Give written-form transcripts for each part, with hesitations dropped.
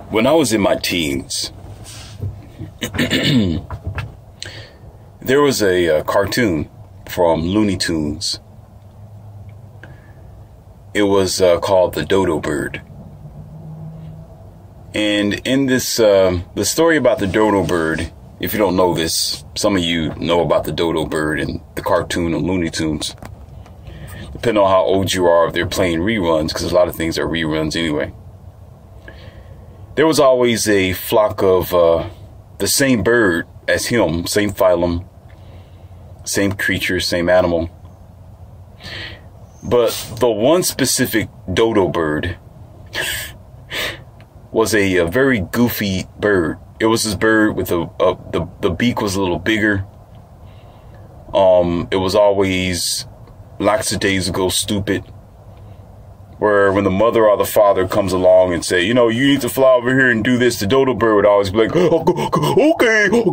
When I was in my teens, there was a cartoon from Looney Tunes. It was called The Dodo Bird. And in this, the story about the Dodo Bird, if you don't know this, some of you know about the Dodo Bird and the cartoon on Looney Tunes. Depending on how old you are, if they're playing reruns, because a lot of things are reruns anyway. There was always a flock of the same bird as him, same phylum, same creature, same animal. But the one specific dodo bird was a very goofy bird. It was this bird with the beak was a little bigger. It was always lackadaisical, stupid. Where when the mother or the father comes along and say, you know, you need to fly over here and do this, the dodo bird would always be like, okay, I'll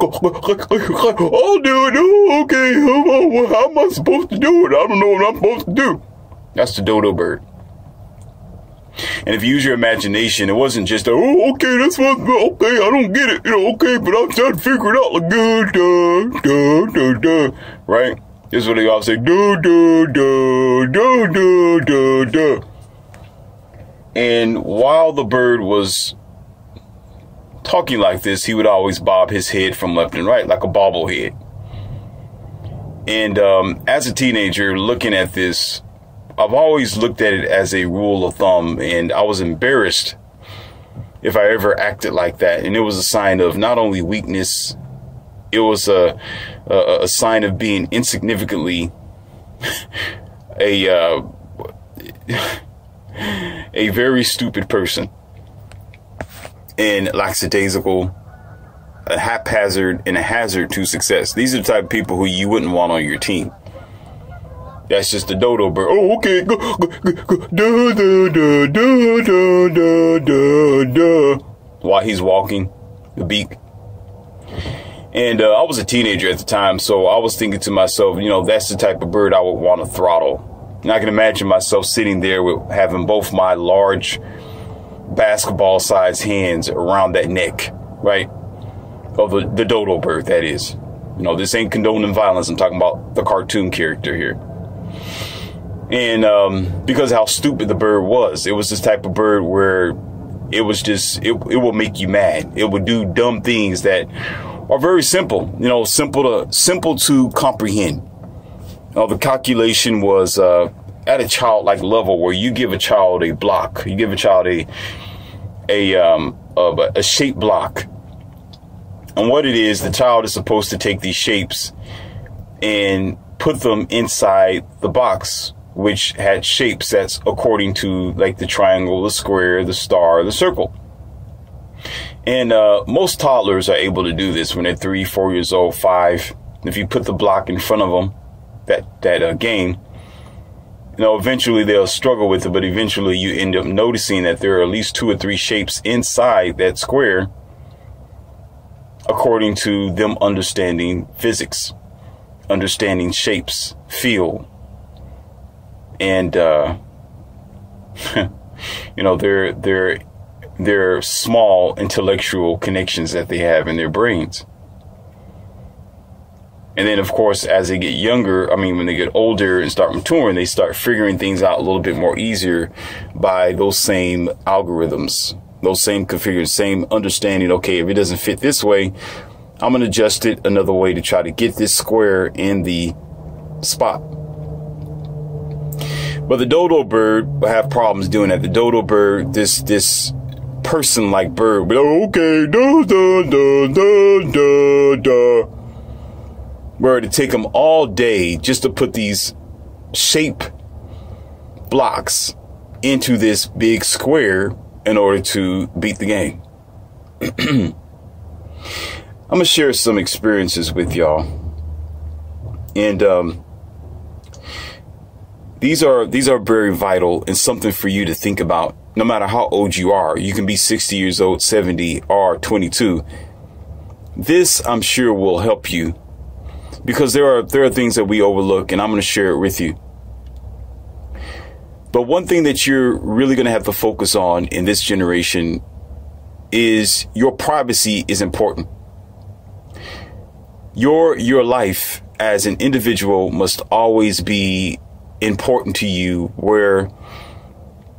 do it. Okay, how am I supposed to do it? I don't know what I'm supposed to do. That's the dodo bird. And if you use your imagination, it wasn't just, okay, that's what, okay, I don't get it, okay, but I'm trying to figure it out, like, right? This is what they all say, And while the bird was talking like this, he would always bob his head from left and right like a bobblehead. And as a teenager looking at this, I've always looked at it as a rule of thumb, and I was embarrassed if I ever acted like that. And it was a sign of not only weakness, it was a sign of being insignificantly a very stupid person, and lackadaisical, a haphazard, and a hazard to success. These are the type of people who you wouldn't want on your team. That's just the dodo bird. Oh, okay. While he's walking, the beak. And I was a teenager at the time, so I was thinking to myself, you know, that's the type of bird I would want to throttle. And I can imagine myself sitting there with having both my large basketball-sized hands around that neck, right? Of the dodo bird, that is. You know, this ain't condoning violence. I'm talking about the cartoon character here. And because of how stupid the bird was, it was this type of bird where it was just, it will make you mad. It would do dumb things that are very simple, you know, simple to comprehend. The calculation was at a childlike level where you give a child a block, you give a child a shape block. And what it is, the child is supposed to take these shapes and put them inside the box, which had shapes that's according to like the triangle, the square, the star, the circle. And most toddlers are able to do this when they're 3, 4 years old, 5. If you put the block in front of them, that game, you know, eventually they'll struggle with it, but eventually you end up noticing that there are at least 2 or 3 shapes inside that square, according to them understanding physics, understanding shapes, feel, and you know, their small intellectual connections that they have in their brains. And then, of course, as they get younger, when they get older and start maturing, they start figuring things out a little bit more easier by those same algorithms, those same configures, same understanding. Okay, if it doesn't fit this way, I'm going to adjust it another way to try to get this square in the spot. But the dodo bird will have problems doing that. The dodo bird, this person-like bird, will be like, okay, da da da da da da. Where to take them all day just to put these shape blocks into this big square in order to beat the game. I'm going to share some experiences with y'all. And these are very vital and something for you to think about. No matter how old you are, you can be 60 years old, 70, or 22. This, I'm sure, will help you. Because there are things that we overlook, and I'm going to share it with you. But one thing that you're really going to have to focus on in this generation is your privacy is important. Your life as an individual must always be important to you, where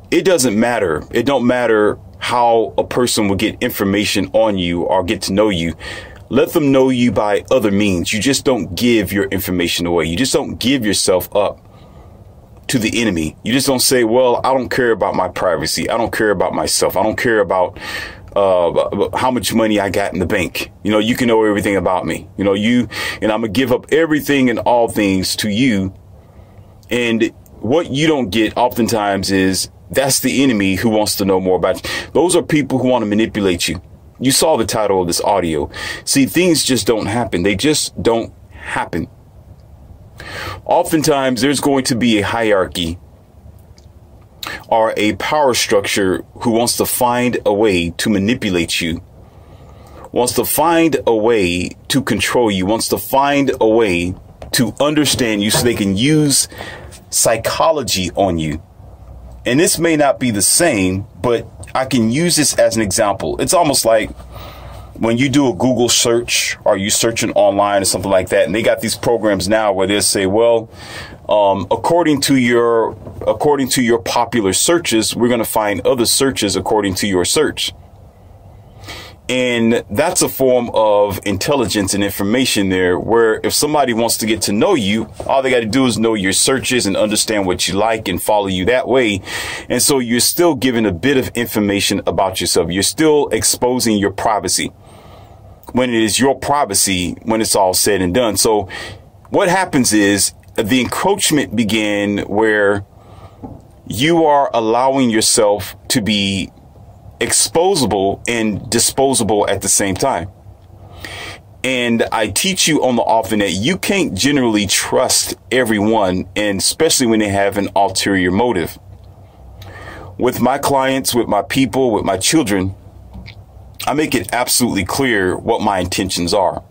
it doesn't matter. It don't matter how a person will get information on you or get to know you. Let them know you by other means. You just don't give your information away. You just don't give yourself up to the enemy. You just don't say, well, I don't care about my privacy. I don't care about myself. I don't care about how much money I got in the bank. You know, you can know everything about me. You know, and I'm going to give up everything and all things to you. And what you don't get oftentimes is that's the enemy who wants to know more about you. Those are people who want to manipulate you. You saw the title of this audio. See, things just don't happen. They just don't happen. Oftentimes there's going to be a hierarchy or a power structure who wants to find a way to manipulate you, wants to find a way to control you, wants to find a way to understand you so they can use psychology on you. And this may not be the same, but I can use this as an example. It's almost like when you do a Google search or you searching online or something like that, and they got these programs now where they'll say, well, according to your popular searches, we're going to find other searches according to your search. And that's a form of intelligence and information there, where if somebody wants to get to know you, all they got to do is know your searches and understand what you like and follow you that way. And so you're still giving a bit of information about yourself. You're still exposing your privacy when it is your privacy when it's all said and done. So what happens is the encroachment began where you are allowing yourself to be exposable and disposable at the same time. And I teach you on the often that you can't generally trust everyone, and especially when they have an ulterior motive. With my clients, with my people, with my children, I make it absolutely clear what my intentions are.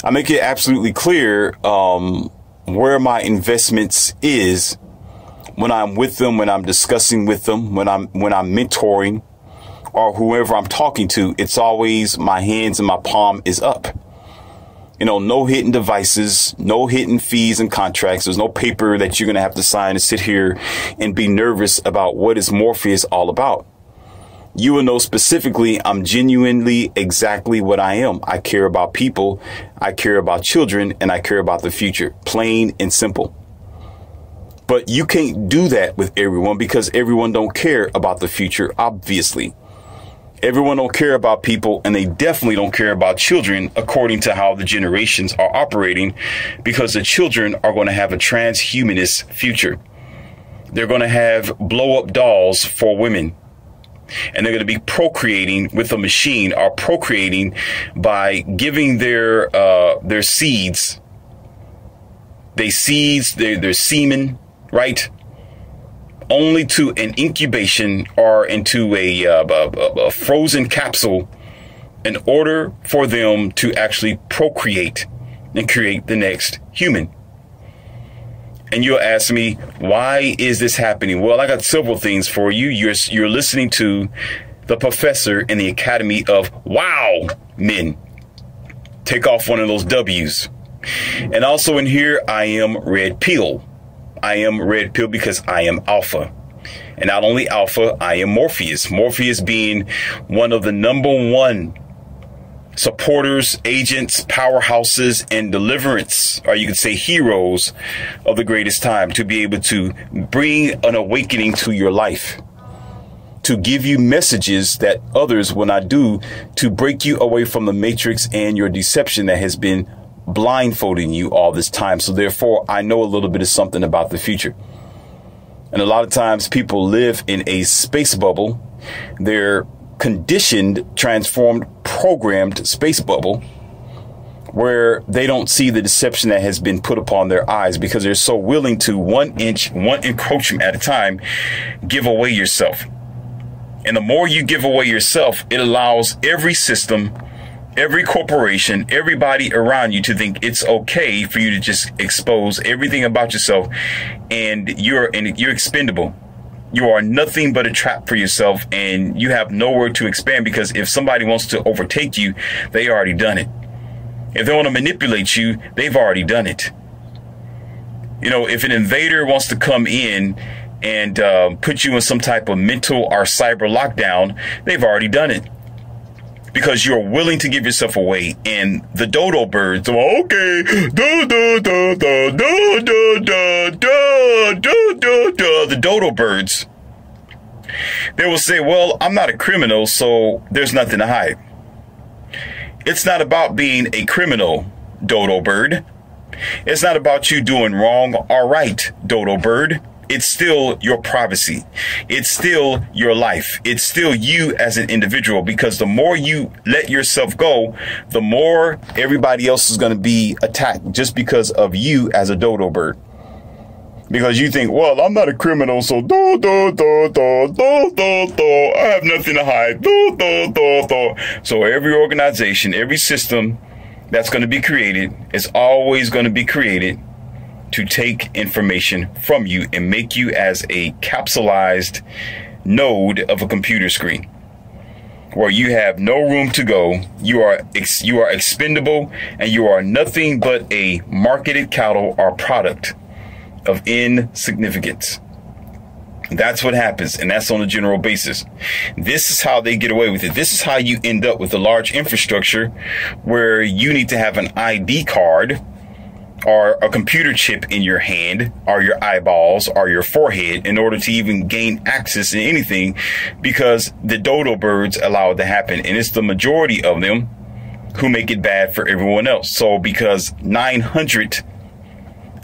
I make it absolutely clear where my investments is when I'm with them, when I'm discussing with them, when I'm mentoring, or whoever I'm talking to. It's always my hands and my palm is up. You know, no hidden devices, no hidden fees and contracts. There's no paper that you're going to have to sign and sit here and be nervous about what is Morpheus all about. You will know specifically I'm genuinely exactly what I am. I care about people, I care about children, and I care about the future. Plain and simple. But you can't do that with everyone because everyone don't care about the future, obviously. Everyone don't care about people, and they definitely don't care about children according to how the generations are operating, because the children are going to have a transhumanist future. They're going to have blow up dolls for women, and they're going to be procreating with a machine, or procreating by giving their seeds, their semen, right? Only to an incubation or into a frozen capsule in order for them to actually procreate and create the next human. And you'll ask me, why is this happening? Well, I got several things for you. You're listening to the professor in the Academy of Wow Men. Take off one of those W's. And also in here, I am Red Pill. I am Red Pill because I am Alpha. And not only Alpha, I am Morpheus. Morpheus being one of the #1 supporters, agents, powerhouses, and deliverance, or you could say heroes of the greatest time, to be able to bring an awakening to your life, to give you messages that others will not do, to break you away from the matrix and your deception that has been blindfolding you all this time. So therefore, I know a little bit of something about the future. And a lot of times people live in a space bubble. They're conditioned, transformed, programmed space bubble, where they don't see the deception that has been put upon their eyes, because they're so willing to one encroachment at a time, give away yourself. And the more you give away yourself, it allows every system, every corporation, everybody around you to think it's okay for you to just expose everything about yourself, and you're expendable. You are nothing but a trap for yourself, and you have nowhere to expand, because if somebody wants to overtake you, they already done it. If they want to manipulate you, they've already done it. You know, if an invader wants to come in and put you in some type of mental or cyber lockdown, they've already done it. Because you're willing to give yourself away. And the dodo birds, okay, the dodo birds, they will say, well, I'm not a criminal, so there's nothing to hide. It's not about being a criminal, dodo bird. It's not about you doing wrong or right, dodo bird. It's still your privacy. It's still your life. It's still you as an individual, because the more you let yourself go, the more everybody else is going to be attacked just because of you as a dodo bird. Because you think, well, I'm not a criminal, so I have nothing to hide. So every organization, every system that's going to be created is always going to be created to take information from you and make you as a capsulized node of a computer screen, where you have no room to go. You are expendable, and you are nothing but a marketed cattle or product of insignificance. That's what happens, and that's on a general basis. This is how they get away with it. This is how you end up with a large infrastructure where you need to have an ID card or a computer chip in your hand or your eyeballs or your forehead in order to even gain access to anything, because the dodo birds allow it to happen. And it's the majority of them who make it bad for everyone else. So because 900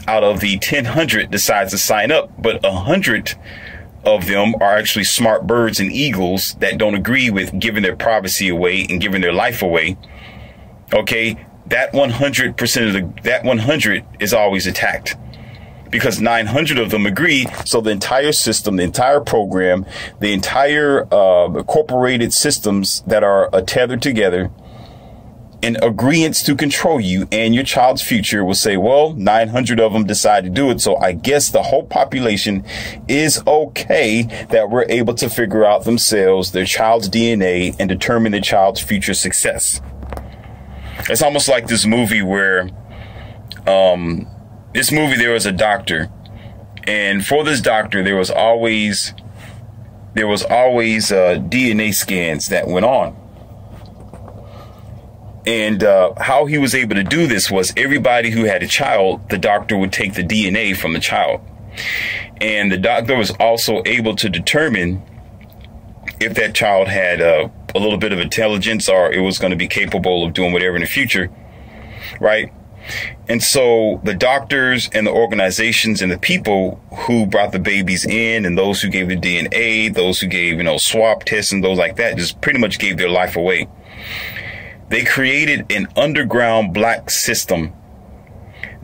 out of the 1,000 decides to sign up, but 100 of them are actually smart birds and eagles that don't agree with giving their privacy away and giving their life away, okay, that 100% that 100 is always attacked, because 900 of them agree. So the entire system, the entire program, the entire incorporated systems that are tethered together in agreeance to control you and your child's future will say, well, 900 of them decide to do it, so I guess the whole population is okay that we're able to figure out themselves, their child's DNA, and determine their child's future success. It's almost like this movie where there was a doctor, and for this doctor there was always DNA scans that went on. And how he was able to do this was everybody who had a child, the doctor would take the DNA from the child. And the doctor was also able to determine if that child had a little bit of intelligence, or it was going to be capable of doing whatever in the future, right? And so the doctors and the organizations and the people who brought the babies in, and those who gave the DNA, those who gave, swab tests and those like that, just pretty much gave their life away. They created an underground black system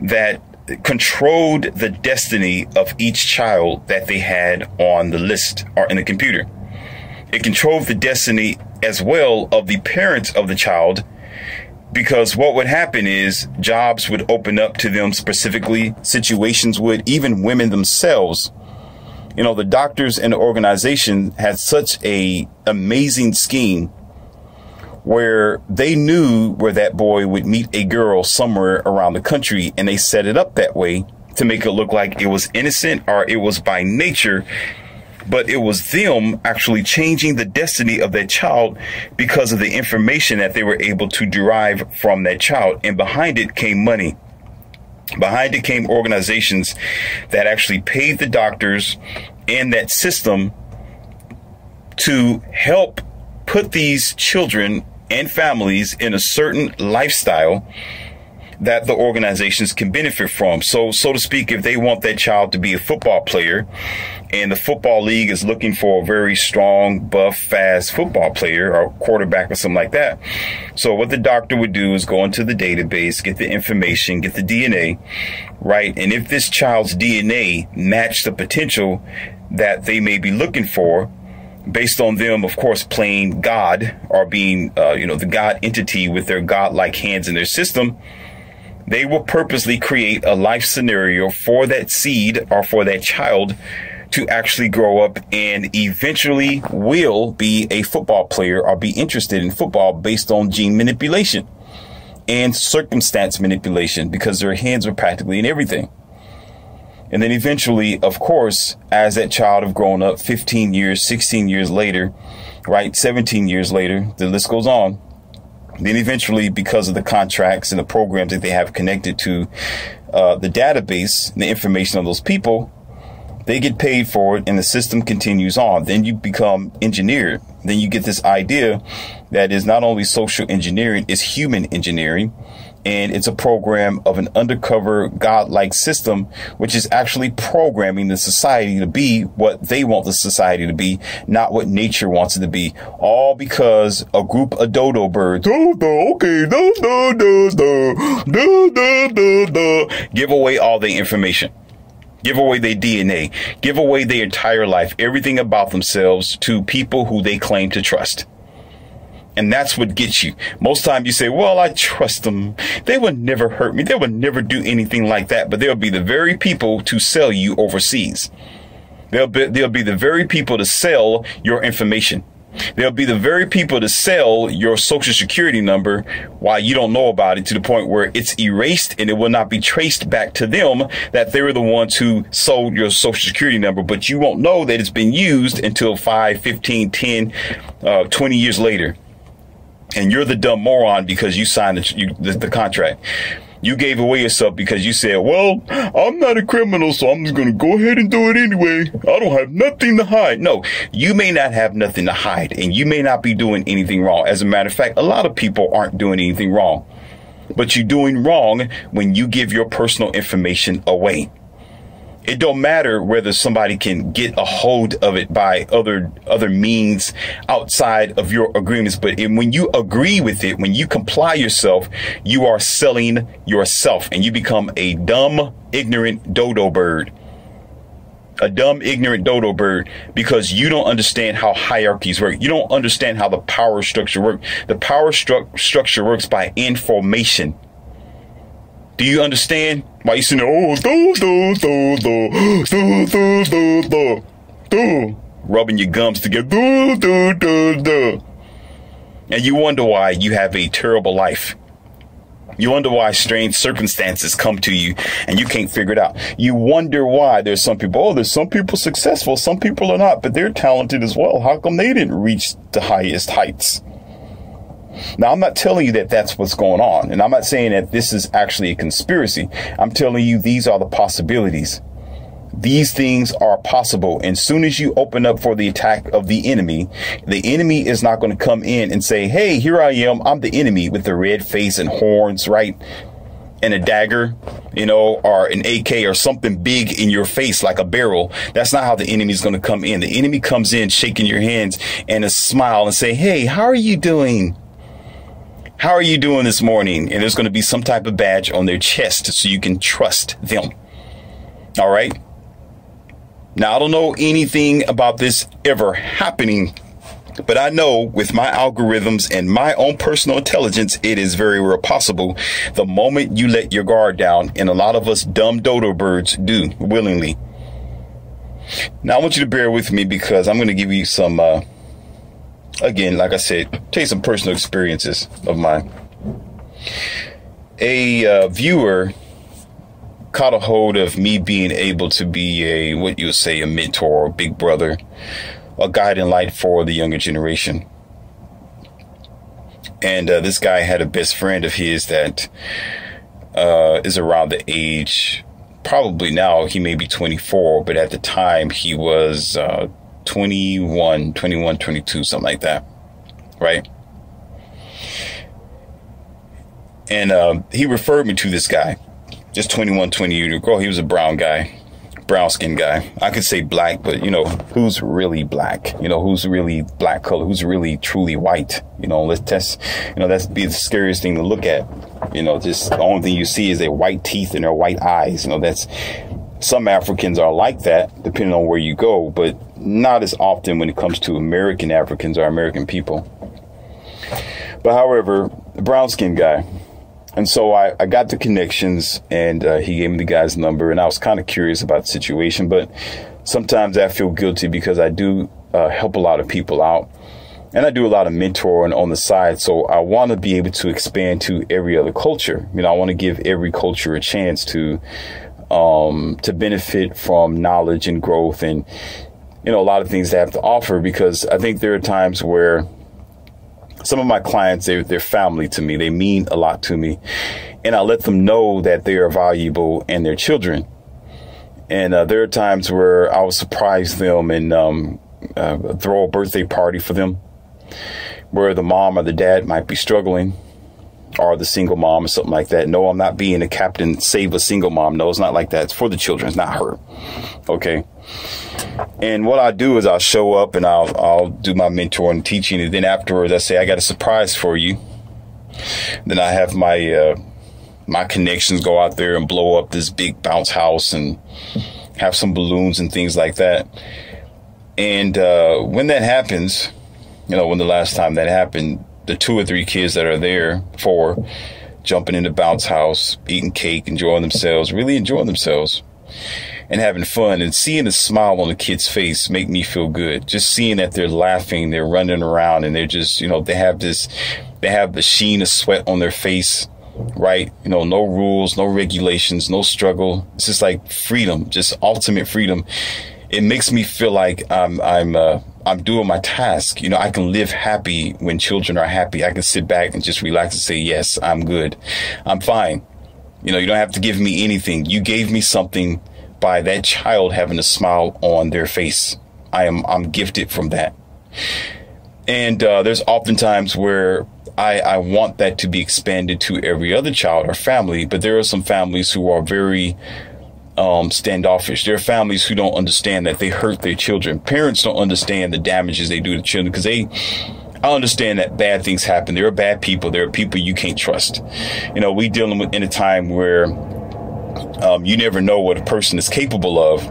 that controlled the destiny of each child that they had on the list or in the computer. It controlled the destiny as well of the parents of the child, because what would happen is jobs would open up to them specifically, situations would, even women themselves. The doctors and the organization had such a amazing scheme where they knew where that boy would meet a girl somewhere around the country, and they set it up that way to make it look like it was innocent or it was by nature, but it was them actually changing the destiny of that child because of the information that they were able to derive from that child. And behind it came money. Behind it came organizations that actually paid the doctors and that system to help put these children and families in a certain lifestyle that the organizations can benefit from. So to speak, if they want that child to be a football player, and the football league is looking for a very strong, buff, fast football player or quarterback or something like that. So what the doctor would do is go into the database, get the information, get the DNA, right? And if this child's DNA matched the potential that they may be looking for, based on them, of course, playing God or being, the God entity with their God-like hands in their system, they will purposely create a life scenario for that seed or for that child to actually grow up and eventually will be a football player or be interested in football based on gene manipulation and circumstance manipulation, because their hands are practically in everything. And then eventually, of course, as that child have grown up 15 years, 16 years later, right, 17 years later, the list goes on. Then eventually, because of the contracts and the programs that they have connected to the database and the information of those people, they get paid for it and the system continues on. Then you become engineered. Then you get this idea that is not only social engineering, it's human engineering. And it's a program of an undercover godlike system, which is actually programming the society to be what they want the society to be, not what nature wants it to be. All because a group of dodo birds, give away all the information, give away their DNA, give away their entire life, everything about themselves to people who they claim to trust. And that's what gets you. Most time you say, well, I trust them. They would never hurt me. They would never do anything like that. But they'll be the very people to sell you overseas. They'll be the very people to sell your information. They'll be the very people to sell your social security number while you don't know about it, to the point where it's erased and it will not be traced back to them that they were the ones who sold your social security number. But you won't know that it's been used until 5, 15, 10, 20 years later. And you're the dumb moron because you signed the contract. You gave away yourself because you said, well, I'm not a criminal, so I'm just going to go ahead and do it anyway. I don't have nothing to hide. No, you may not have nothing to hide, and you may not be doing anything wrong. As a matter of fact, a lot of people aren't doing anything wrong. But you're doing wrong when you give your personal information away. It don't matter whether somebody can get a hold of it by other means outside of your agreements. But when you agree with it, when you comply yourself, you are selling yourself, and you become a dumb, ignorant dodo bird. A dumb, ignorant dodo bird, because you don't understand how hierarchies work. You don't understand how the power structure works. The power structure works by information. Do you understand why you saying, rubbing your gums together, and you wonder why you have a terrible life? You wonder why strange circumstances come to you and you can't figure it out. You wonder why there's some people successful, some people are not, but they're talented as well. How come they didn't reach the highest heights? Now, I'm not telling you that that's what's going on, and I'm not saying that this is actually a conspiracy. I'm telling you these are the possibilities. These things are possible. And as soon as you open up for the attack of the enemy is not going to come in and say, hey, here I am. I'm the enemy with the red face and horns, right? And a dagger, or an AK or something big in your face like a barrel. That's not how the enemy is going to come in. The enemy comes in shaking your hands and a smile and say, hey, how are you doing? How are you doing this morning? And there's going to be some type of badge on their chest so you can trust them. All right. Now, I don't know anything about this ever happening, but I know with my algorithms and my own personal intelligence, it is very well possible the moment you let your guard down. And a lot of us dumb dodo birds do willingly. Now, I want you to bear with me because I'm going to give you some again, like I said, tell you some personal experiences of mine. A viewer caught a hold of me being able to be what you would say, a mentor, a big brother, a guiding light for the younger generation. And this guy had a best friend of his that is around the age, probably now he may be 24, but at the time he was 21, 22, something like that, right? And he referred me to this guy, just 21, 20-year-old girl. He was a brown guy, brown skinned guy. I could say black, but who's really black? Who's really black color? Who's really truly white? That's be the scariest thing to look at. Just the only thing you see is their white teeth and their white eyes. That's some Africans are like that, depending on where you go, but not as often when it comes to American Africans or American people. But however, the brown skinned guy. And so I got the connections, and he gave me the guy's number, and I was kind of curious about the situation. But sometimes I feel guilty because I do help a lot of people out, and I do a lot of mentoring on the side. So I want to be able to expand to every other culture. I want to give every culture a chance to benefit from knowledge and growth and, a lot of things they have to offer, because I think there are times where some of my clients, they're family to me. They mean a lot to me. And I let them know that they are valuable and they're children. And there are times where I will surprise them and throw a birthday party for them, where the mom or the dad might be struggling, or the single mom or something like that. No, I'm not being a captain, save a single mom. No, it's not like that. It's for the children. It's not her. Okay. And what I do is I'll show up and I'll do my mentoring and teaching. And then afterwards, I say, I got a surprise for you. Then I have my connections go out there and blow up this big bounce house and have some balloons and things like that. And when that happens, when the last time that happened, the 2 or 3 kids that are there for jumping in the bounce house, eating cake, enjoying themselves, really enjoying themselves and having fun, and seeing a smile on the kid's face make me feel good. Just seeing that they're laughing, they're running around, and they're just, they have the sheen of sweat on their face, right? No rules, no regulations, no struggle. It's just like freedom, just ultimate freedom. It makes me feel like I'm doing my task. I can live happy when children are happy. I can sit back and just relax and say, yes, I'm good. I'm fine. You don't have to give me anything. You gave me something by that child having a smile on their face. I'm gifted from that. And there's oftentimes where I want that to be expanded to every other child or family. But there are some families who are very standoffish. There are families who don't understand that they hurt their children. Parents don't understand the damages they do to children, because I understand that bad things happen. There are bad people. There are people you can't trust. We dealing with in a time where you never know what a person is capable of.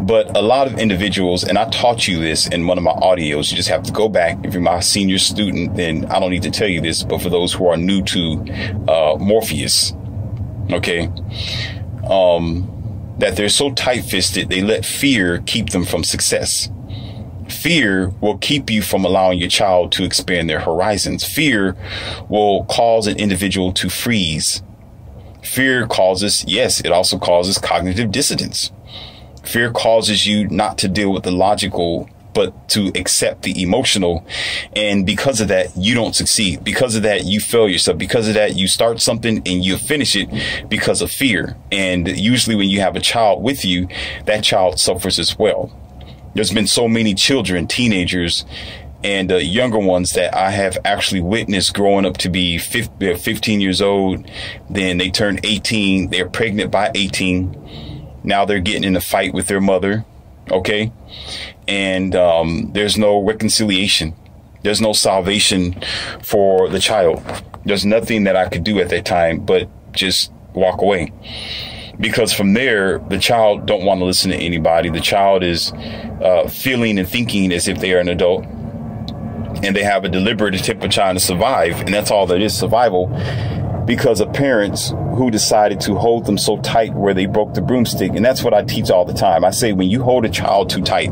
But a lot of individuals, and I taught you this in one of my audios, you just have to go back. If you're my senior student, then I don't need to tell you this. But for those who are new to Morpheus, okay, that they're so tight-fisted, they let fear keep them from success. Fear will keep you from allowing your child to expand their horizons. Fear will cause an individual to freeze. Fear causes, yes, it also causes cognitive dissonance. Fear causes you not to deal with the logical, but to accept the emotional. And because of that, you don't succeed. Because of that, you fail yourself. Because of that, you start something and you finish it because of fear. And usually when you have a child with you, that child suffers as well. There's been so many children, teenagers, and younger ones that I have actually witnessed growing up to be 15 years old. Then they turn 18. They're pregnant by 18. Now they're getting in a fight with their mother. OK, and there's no reconciliation. There's no salvation for the child. There's nothing that I could do at that time but just walk away, because from there, the child don't want to listen to anybody. The child is feeling and thinking as if they are an adult, and they have a deliberate attempt of trying to survive. And that's all that is, survival, because of parents who decided to hold them so tight where they broke the broomstick. And that's what I teach all the time. I say, when you hold a child too tight,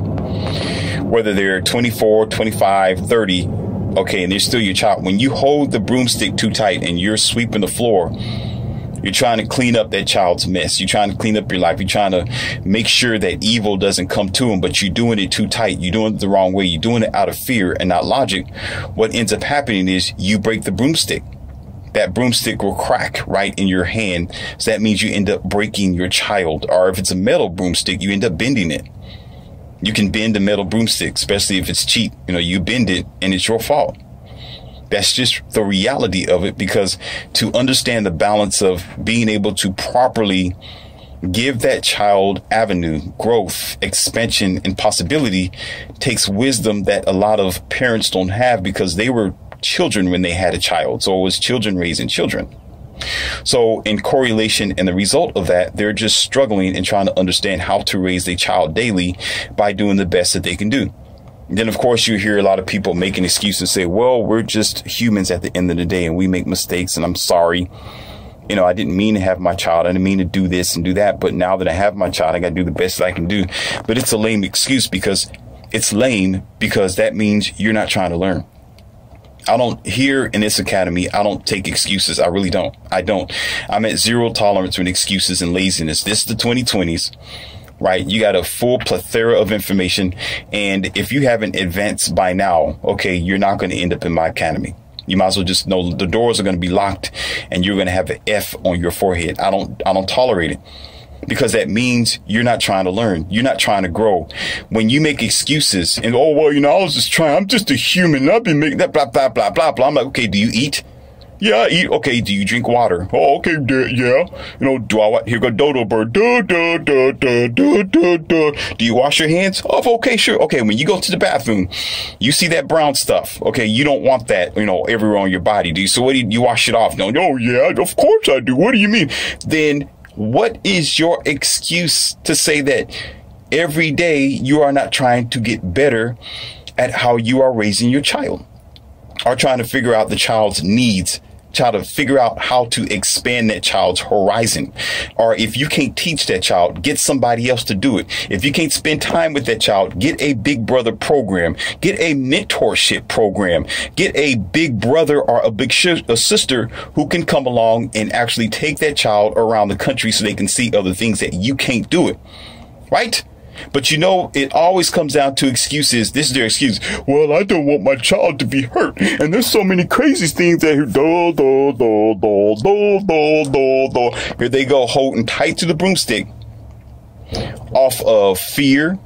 whether they're 24, 25, 30, okay, and they're still your child, when you hold the broomstick too tight and you're sweeping the floor, you're trying to clean up that child's mess. You're trying to clean up your life. You're trying to make sure that evil doesn't come to them, but you're doing it too tight. You're doing it the wrong way. You're doing it out of fear and not logic. What ends up happening is you break the broomstick. That broomstick will crack right in your hand. So that means you end up breaking your child. Or if it's a metal broomstick, you end up bending it. You can bend a metal broomstick, especially if it's cheap. You bend it and it's your fault. That's just the reality of it, because to understand the balance of being able to properly give that child avenue, growth, expansion, and possibility takes wisdom that a lot of parents don't have, because they were children when they had a child. So it was children raising children. So in correlation and the result of that, they're just struggling and trying to understand how to raise their child daily by doing the best that they can do. Then, of course, you hear a lot of people making excuses and say, well, we're just humans at the end of the day and we make mistakes and I'm sorry. I didn't mean to have my child. I didn't mean to do this and do that. But now that I have my child, I got to do the best that I can do. But it's a lame excuse because that means you're not trying to learn. I don't, here in this academy, I don't take excuses. I really don't. I'm at zero tolerance with excuses and laziness. This is the 2020s, right? You got a full plethora of information. And if you haven't advanced by now, okay, you're not going to end up in my academy. You might as well just know the doors are going to be locked and you're going to have an F on your forehead. I don't tolerate it. Because that means you're not trying to learn. You're not trying to grow. When you make excuses and, I was just trying. I'm just a human. I've been making that blah, blah, blah, blah, blah. I'm like, okay, do you eat? Yeah, I eat. Okay, do you drink water? Oh, okay, yeah. Do I here go dodo bird? Do you wash your hands? Oh, okay, sure. Okay, when you go to the bathroom, you see that brown stuff. Okay, you don't want that, everywhere on your body. Do you? So what do you wash it off? No, yeah, of course I do. What do you mean? Then what is your excuse to say that every day you are not trying to get better at how you are raising your child, or trying to figure out the child's needs, try to figure out how to expand that child's horizon? Or if you can't teach that child, get somebody else to do it. If you can't spend time with that child, get a big brother program, get a mentorship program, get a big brother or a sister who can come along and actually take that child around the country so they can see other things that you can't do it. Right? But it always comes down to excuses. This is their excuse. Well, I don't want my child to be hurt. And there's so many crazy things that here they go, holding tight to the broomstick off of fear,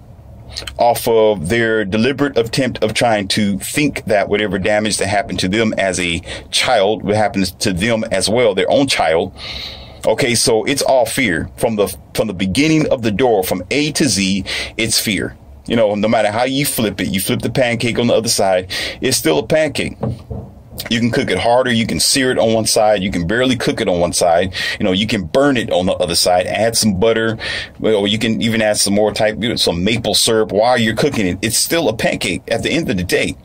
off of their deliberate attempt of trying to think that whatever damage that happened to them as a child would happen to them as well, their own child. Okay, so it's all fear from the beginning of the door, from A to Z. It's fear. No matter how you flip it, you flip the pancake on the other side, it's still a pancake. You can cook it harder. You can sear it on one side. You can barely cook it on one side. You can burn it on the other side, add some butter, or you can even add some more some maple syrup while you're cooking it. It's still a pancake at the end of the day.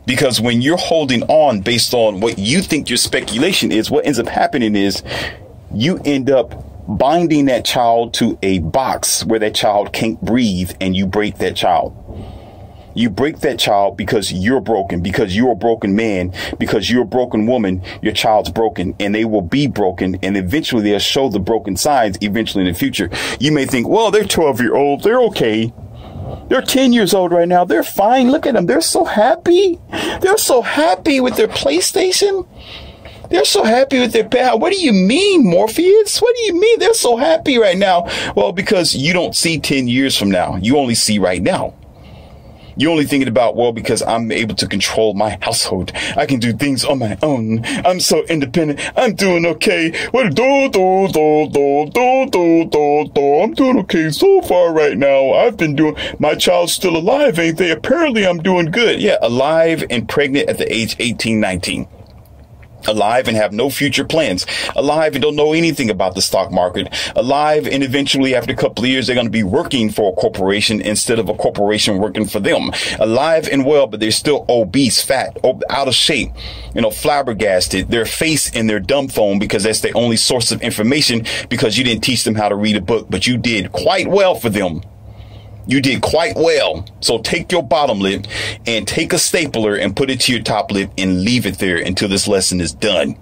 Because when you're holding on based on what you think your speculation is, what ends up happening is you end up binding that child to a box where that child can't breathe, and you break that child. You break that child because you're broken, because you're a broken man, because you're a broken woman. Your child's broken, and they will be broken, and eventually they'll show the broken sides eventually in the future. You may think, well, they're 12-year-olds. They're okay. They're 10 years old right now. They're fine. Look at them. They're so happy. They're so happy with their PlayStation. They're so happy with their pal. What do you mean, Morpheus? What do you mean they're so happy right now? Well, because you don't see 10 years from now. You only see right now. You're only thinking about, well, because I'm able to control my household. I can do things on my own. I'm so independent. I'm doing okay. I'm doing okay so far right now. My child's still alive, ain't they? Apparently I'm doing good. Yeah, alive and pregnant at the age 18, 19. Alive and have no future plans. Alive and don't know anything about the stock market. Alive and eventually after a couple of years, they're going to be working for a corporation instead of a corporation working for them. Alive and well, but they're still obese, fat, out of shape, flabbergasted, their face in their dumb phone because that's the only source of information because you didn't teach them how to read a book, but you did quite well for them. You did quite well. So take your bottom lip and take a stapler and put it to your top lip and leave it there until this lesson is done.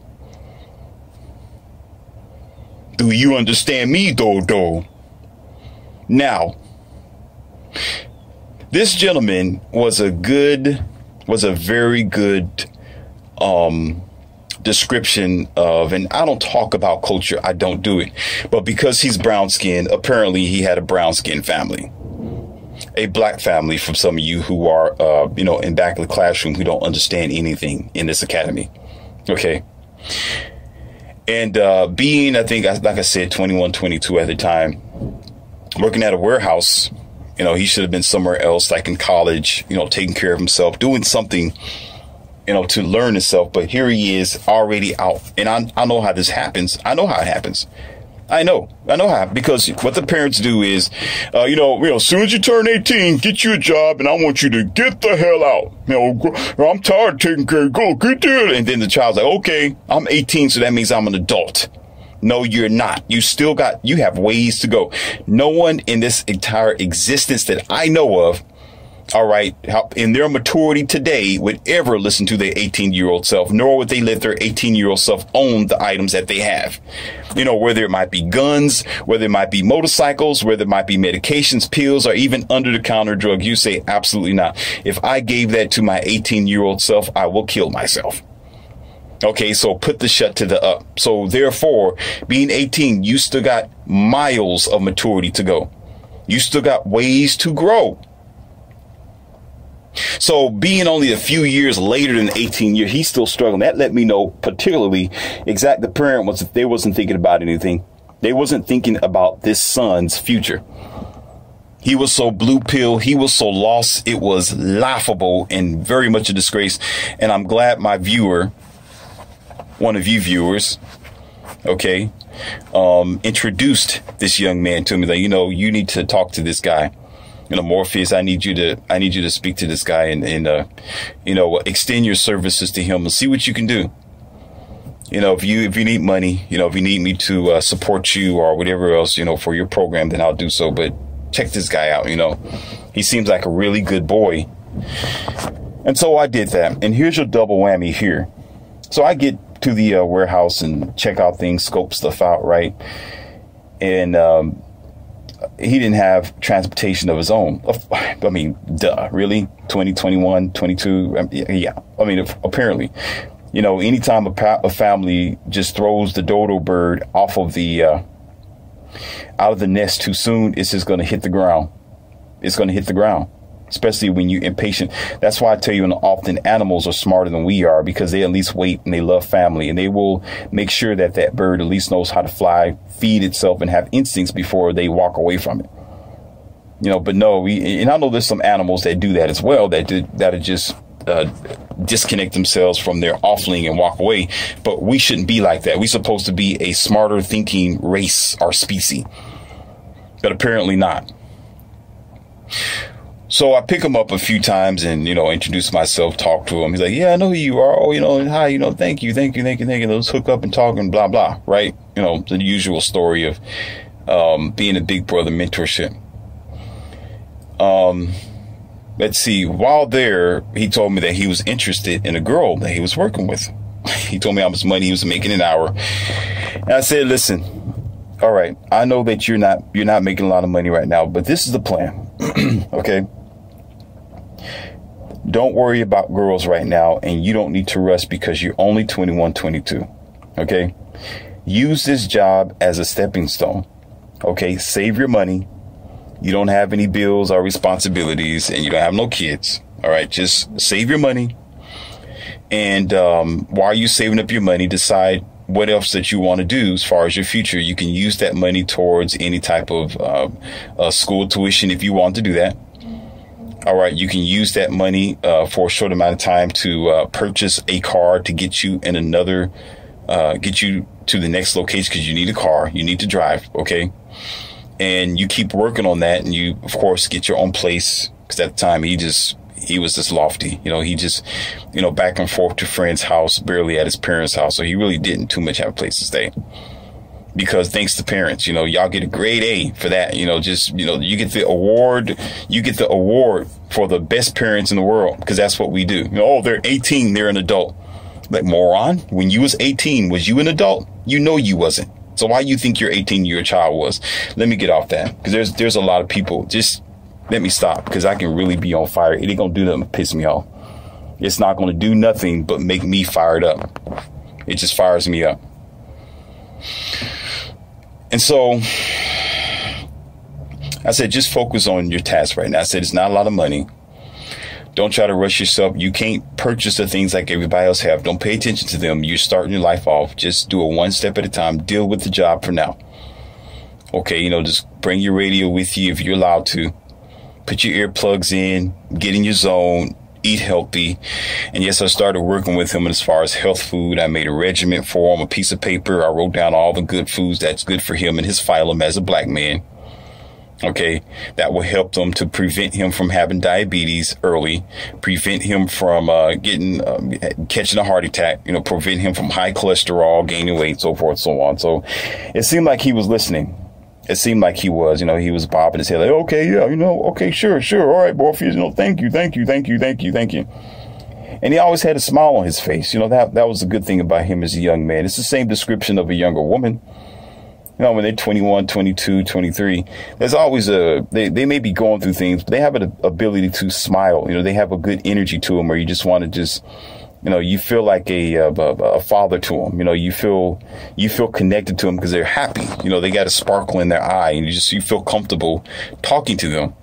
Do you understand me, Dodo? Now, this gentleman was a very good description of, and I don't talk about culture. I don't do it. But because he's brown skinned, apparently he had a brown skinned family. A black family, from some of you who are, in back of the classroom who don't understand anything in this academy. Okay. And being, I think, like I said, 21, 22 at the time, working at a warehouse, he should have been somewhere else, like in college, taking care of himself, doing something, to learn himself. But here he is already out. And I know how this happens. I know how it happens. I know how, because what the parents do is, as soon as you turn 18, get you a job, and I want you to get the hell out. I'm tired of taking care of you. Go get there. And then the child's like, okay, I'm 18, so that means I'm an adult. No, you're not. You have ways to go. No one in this entire existence that I know of, all right, in their maturity today, would ever listen to their 18-year-old self, nor would they let their 18-year-old self own the items that they have. Whether it might be guns, whether it might be motorcycles, whether it might be medications, pills, or even under-the-counter drug. You say, absolutely not. If I gave that to my 18-year-old self, I will kill myself. Okay, so put the shut to the up. So therefore, being 18, you still got miles of maturity to go. You still got ways to grow. So being only a few years later than 18 years, he's still struggling. That let me know particularly the parent they wasn't thinking about anything. They wasn't thinking about this son's future. He was so blue pill. He was so lost. It was laughable and very much a disgrace. And I'm glad my viewer, one of you viewers, okay, introduced this young man to me. That, you need to talk to this guy. Morpheus, I need you to speak to this guy and extend your services to him and see what you can do. If you need money, if you need me to support you or whatever else, for your program, then I'll do so. But check this guy out. He seems like a really good boy. And so I did that. And here's your double whammy here. So I get to the warehouse and check out things, scope stuff out, right? And he didn't have transportation of his own. I mean, duh, really? 2021, 22? Yeah. I mean, apparently, anytime a family just throws the dodo bird off of out of the nest too soon, it's just going to hit the ground. It's going to hit the ground, especially when you're impatient. That's why I tell you, often animals are smarter than we are, because they at least wait and they love family, and they will make sure that bird at least knows how to fly, feed itself, and have instincts before they walk away from it. But no, and I know there's some animals that do that as well, that are just disconnect themselves from their offspring and walk away. But we shouldn't be like that. We're supposed to be a smarter thinking race or species, but apparently not. So I pick him up a few times and, introduce myself, talk to him. He's like, yeah, I know who you are. Oh, hi, thank you. Let's hook up and talk and blah, blah. Right. The usual story of being a big brother mentorship. Let's see. While there, he told me that he was interested in a girl that he was working with. He told me how much money he was making an hour. And I said, listen, all right, I know that you're not making a lot of money right now, but this is the plan. Okay. Don't worry about girls right now, and you don't need to rush because you're only 21, 22. Okay. Use this job as a stepping stone. Okay. Save your money. You don't have any bills or responsibilities, and you don't have no kids. All right. Just save your money. And while you're saving up your money, decide what else that you want to do as far as your future. You can use that money towards any type of school tuition if you want to do that. All right. You can use that money for a short amount of time to purchase a car to get you in get you to the next location, because you need a car. You need to drive. OK. And you keep working on that. And you, of course, get your own place, because at the time he was just lofty. He just, back and forth to friend's house, barely at his parents' house. So he really didn't too much have a place to stay, because thanks to parents, y'all get a grade A for that. You get the award. You get the award for the best parents in the world, because that's what we do. They're 18. They're an adult. Like, moron, when you was 18, was you an adult? You wasn't. So why you think your 18-year child was? Let me get off that, because there's a lot of people. Just let me stop, because I can really be on fire. It ain't going to do nothing but piss me off. It's not going to do nothing but make me fired up. It just fires me up. And so I said, just focus on your task right now. I said, it's not a lot of money. Don't try to rush yourself. You can't purchase the things like everybody else have. Don't pay attention to them. You're starting your life off. Just do it one step at a time. Deal with the job for now. Okay, just bring your radio with you if you're allowed to. Put your earplugs in, get in your zone, eat healthy. And yes, I started working with him as far as health food. I made a regimen for him, a piece of paper. I wrote down all the good foods that's good for him and his phylum as a black man. Okay, that will help them to prevent him from having diabetes early, prevent him from catching a heart attack, prevent him from high cholesterol, gaining weight, so forth, so on. So it seemed like he was listening. It seemed like he was, he was bobbing his head like, okay, yeah, okay, sure. All right, Morpheus, thank you. And he always had a smile on his face. That was a good thing about him as a young man. It's the same description of a younger woman. When they're 21, 22, 23, there's always they may be going through things, but they have an ability to smile. They have a good energy to them where you just want to you feel like a father to them. You feel connected to them because they're happy. They got a sparkle in their eye and you feel comfortable talking to them.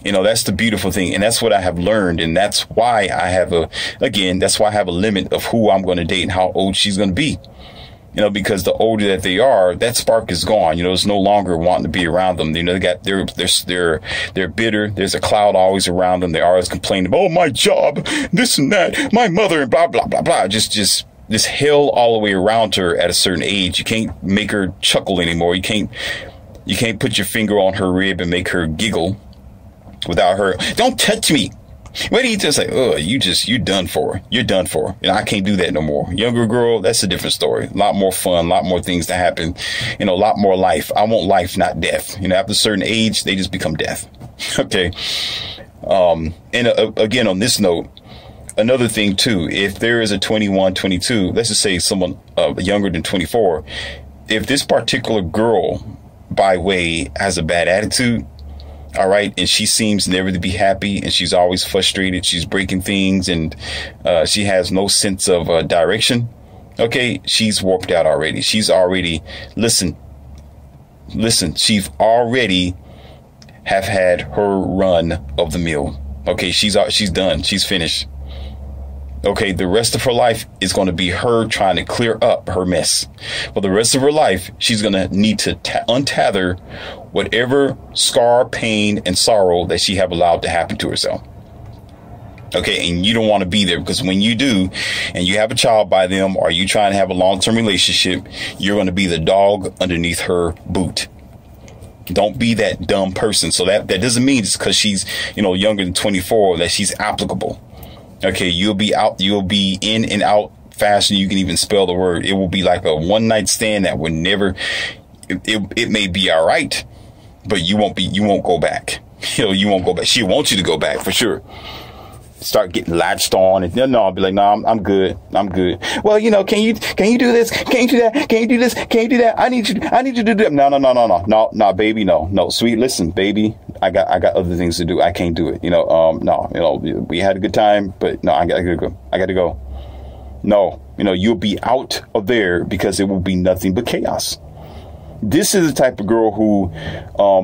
That's the beautiful thing. And that's what I have learned. And that's why I have a limit of who I'm going to date and how old she's going to be. Because the older that they are, that spark is gone. It's no longer wanting to be around them. They're bitter. There's a cloud always around them. They're always complaining, oh, my job, this and that, my mother, and blah, blah, blah, blah. Just this hell all the way around her at a certain age. You can't make her chuckle anymore. You can't put your finger on her rib and make her giggle without her. Don't touch me. What do you just like? Oh, you're done for. You're done for. I can't do that no more. Younger girl, that's a different story. A lot more fun, a lot more things to happen. A lot more life. I want life, not death. After a certain age, they just become death. Okay. Again, on this note, another thing too, if there is a 21, 22, let's just say someone younger than 24, if this particular girl, by way, has a bad attitude, all right, and she seems never to be happy, and she's always frustrated. She's breaking things, and she has no sense of direction. Okay, she's warped out already. She's already listen. She's already have had her run of the mill. Okay, she's done. She's finished. Okay, the rest of her life is going to be her trying to clear up her mess. For the rest of her life, she's going to need to untether whatever scar, pain, and sorrow that she have allowed to happen to herself. Okay, and you don't want to be there, because when you do, and you have a child by them, or you trying to have a long-term relationship, you're going to be the dog underneath her boot. Don't be that dumb person. So that doesn't mean it's because she's, younger than 24 that she's applicable. Okay, you'll be in and out faster than you can even spell the word. It will be like a one-night stand that would never, it may be all right, but you won't go back. You won't go back. She wants you to go back for sure. Start getting latched on, and no, I'll be like, no, I'm good. Well, can you do this? Can you do that? Can you do this? Can you do that? I need you to do that. No, baby, no, sweet. Listen, baby, I got other things to do. I can't do it. No, we had a good time, but no, I gotta go. No, you'll be out of there because it will be nothing but chaos. This is the type of girl who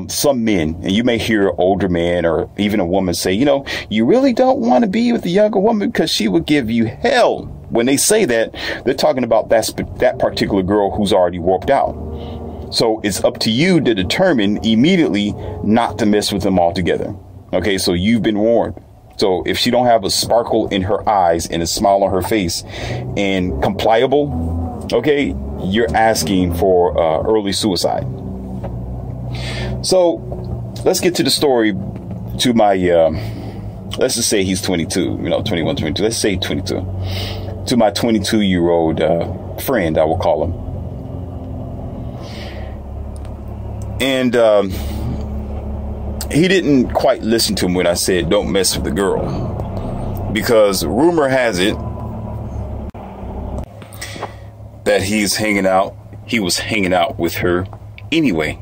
some men, and you may hear an older man or even a woman say, you really don't want to be with a younger woman because she will give you hell. When they say that, they're talking about that particular girl who's already warped out. So it's up to you to determine immediately not to mess with them altogether. Okay, so you've been warned. So if she don't have a sparkle in her eyes and a smile on her face and compliable, okay, you're asking for early suicide. So let's get to the story to my, let's just say he's 22, 21, 22. Let's say 22. To my 22-year-old friend, I will call him. And he didn't quite listen to me when I said, don't mess with the girl. Because rumor has it that he was hanging out with her anyway.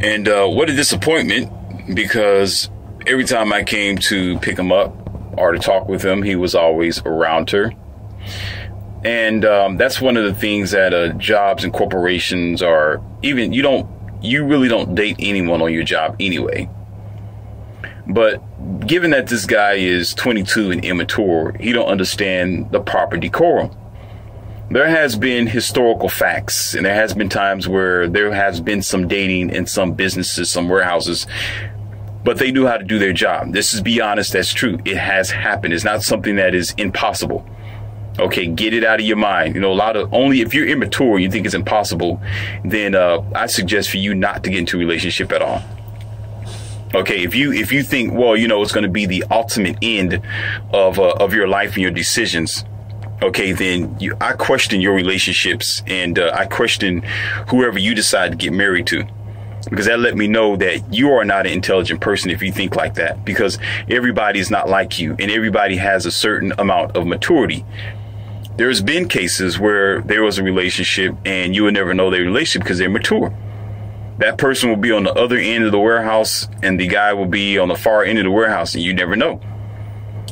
And what a disappointment, because every time I came to pick him up or to talk with him, he was always around her. And that's one of the things that jobs and corporations are, even you really don't date anyone on your job anyway. But given that this guy is 22 and immature, he don't understand the proper decorum. There has been historical facts, and there has been times where there has been some dating in some businesses, some warehouses, but they knew how to do their job. This is, be honest, that's true. It has happened. It's not something that is impossible. Okay, get it out of your mind. You know, only if you're immature, you think it's impossible, then I suggest for you not to get into a relationship at all. Okay, if you think, well, you know, it's going to be the ultimate end of your life and your decisions, okay, then I question your relationships, and I question whoever you decide to get married to. Because that let me know that you are not an intelligent person if you think like that, because everybody is not like you, and everybody has a certain amount of maturity. There's been cases where there was a relationship and you would never know their relationship because they're mature. That person will be on the other end of the warehouse and the guy will be on the far end of the warehouse, and you never know.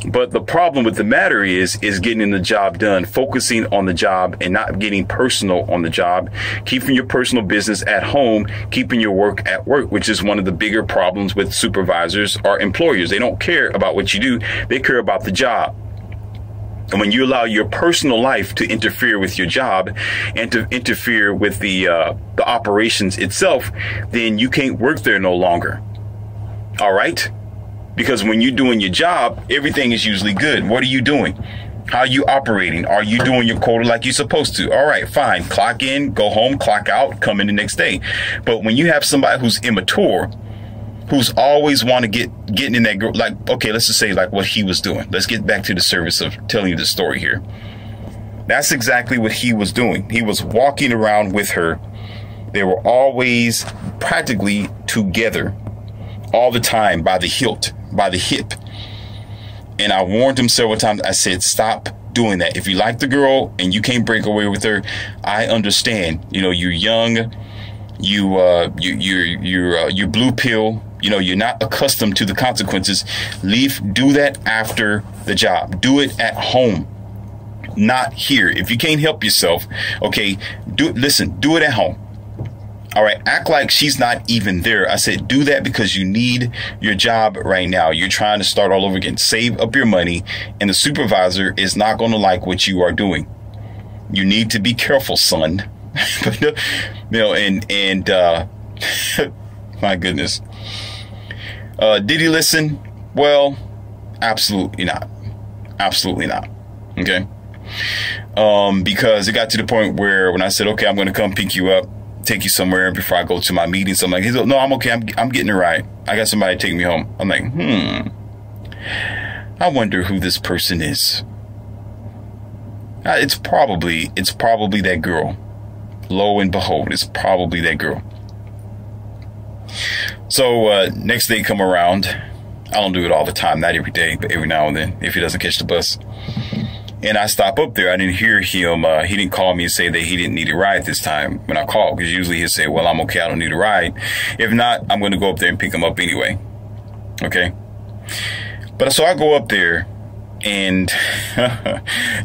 But the problem with the matter is getting the job done, focusing on the job and not getting personal on the job, keeping your personal business at home, keeping your work at work, which is one of the bigger problems with supervisors or employers. They don't care about what you do. They care about the job. And when you allow your personal life to interfere with your job and to interfere with the operations itself, then you can't work there no longer. All right? Because when you're doing your job, everything is usually good. What are you doing? How are you operating? Are you doing your quota like you're supposed to? All right, fine. Clock in, go home, clock out, come in the next day. But when you have somebody who's immature, who's always want to getting in that group, like, okay, let's just say like what he was doing. Let's get back to the service of telling you the story here. That's exactly what he was doing. He was walking around with her. They were always practically together all the time by the hip. And I warned him several times. I said, stop doing that. If you like the girl and you can't break away with her, I understand. You know, you're young. You're blue pill. You know, you're not accustomed to the consequences. Do that after the job. Do it at home, not here. If you can't help yourself, okay, do it at home. All right, act like she's not even there. I said, do that because you need your job right now. You're trying to start all over again. Save up your money, and the supervisor is not going to like what you are doing. You need to be careful, son. You know, and my goodness. Did he listen? Well, absolutely not. Absolutely not. Okay. Because it got to the point where when I said, okay, I'm going to come pick you up, take you somewhere before I go to my meeting. So I'm like, no, I'm okay. I'm getting a ride. I got somebody to take me home. I'm like, I wonder who this person is. It's probably that girl. Lo and behold, it's probably that girl. So next day come around. I don't do it all the time, not every day, but every now and then, if he doesn't catch the bus. And I stop up there. I didn't hear him. He didn't call me and say that he didn't need a ride this time when I called, because usually he'll say, well, I'm okay, I don't need a ride. If not, I'm going to go up there and pick him up anyway. Okay. But so I go up there and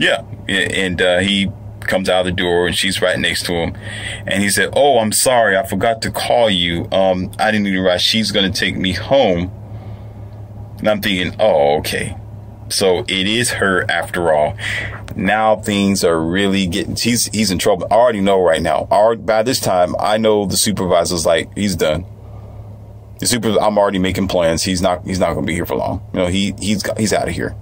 yeah. And he comes out of the door and she's right next to him. And he said, oh, I'm sorry, I forgot to call you. I didn't need a ride. She's going to take me home. And I'm thinking, oh, okay. So it is her after all. Now things are really getting, he's in trouble. I already know right now. By this time, I know the supervisor's like, he's done. I'm already making plans. He's not going to be here for long. You know, he's out of here.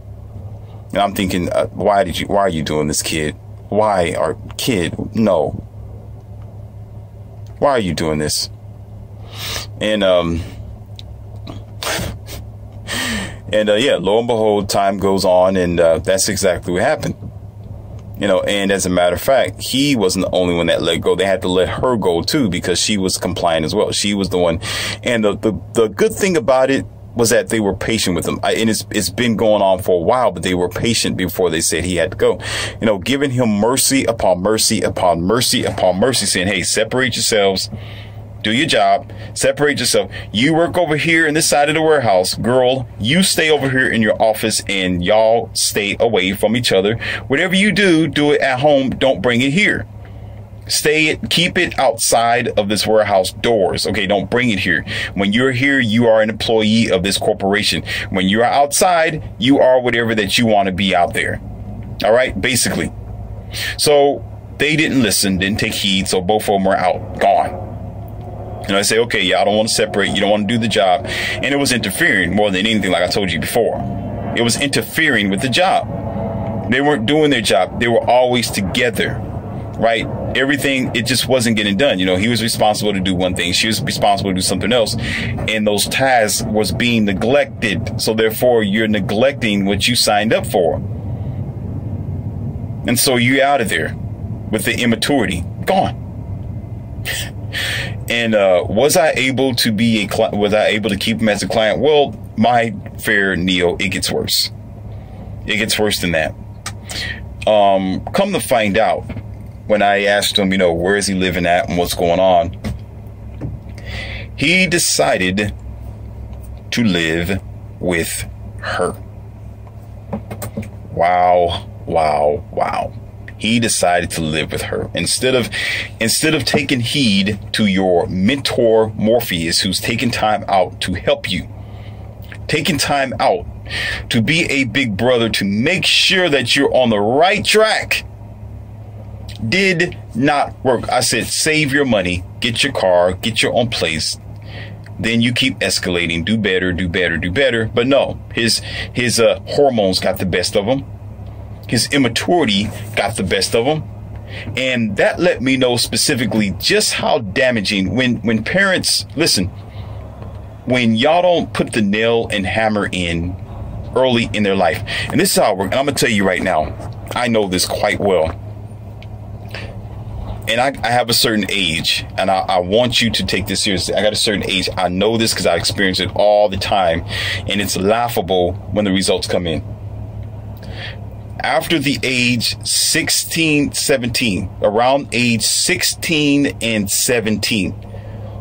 And I'm thinking, why are you doing this, kid? No. Why are you doing this? And, yeah, lo and behold, time goes on, and that's exactly what happened. You know, and as a matter of fact, he wasn't the only one that let go. They had to let her go, too, because she was compliant as well. She was the one. And the good thing about it was that they were patient with him. And it's been going on for a while, but they were patient before they said he had to go. You know, giving him mercy upon mercy upon mercy upon mercy, saying, hey, separate yourselves. Do your job. Separate yourself. You work over here in this side of the warehouse. Girl, you stay over here in your office and y'all stay away from each other. Whatever you do, do it at home. Don't bring it here. Keep it outside of this warehouse doors. Okay, don't bring it here. When you're here, you are an employee of this corporation. When you're outside, you are whatever that you want to be out there. All right, basically. So they didn't listen, didn't take heed. So both of them were out, gone. And I say, okay, yeah, I don't want to separate. You don't want to do the job. And it was interfering more than anything, like I told you before. It was interfering with the job. They weren't doing their job. They were always together, right? Everything, it just wasn't getting done. You know, he was responsible to do one thing. She was responsible to do something else. And those tasks was being neglected. So therefore, you're neglecting what you signed up for. And so you're out of there with the immaturity. Gone. And was I able to keep him as a client? Well, my fair Neo, it gets worse. It gets worse than that. Come to find out, when I asked him, you know, where is he living at and what's going on, he decided to live with her. Wow, wow, wow. He decided to live with her instead of taking heed to your mentor Morpheus, who's taking time out to help you, taking time out to be a big brother, to make sure that you're on the right track. Did not work. I said, save your money, get your car, get your own place. Then you keep escalating, do better, do better, do better. But no, his hormones got the best of him. His immaturity got the best of him. And that let me know specifically just how damaging when parents, listen, when y'all don't put the nail and hammer in early in their life. And this is how it works. And I'm going to tell you right now, I know this quite well. And I have a certain age, and I want you to take this seriously. I got a certain age. I know this because I experience it all the time. And it's laughable when the results come in. After the age 16, 17, around age 16 and 17,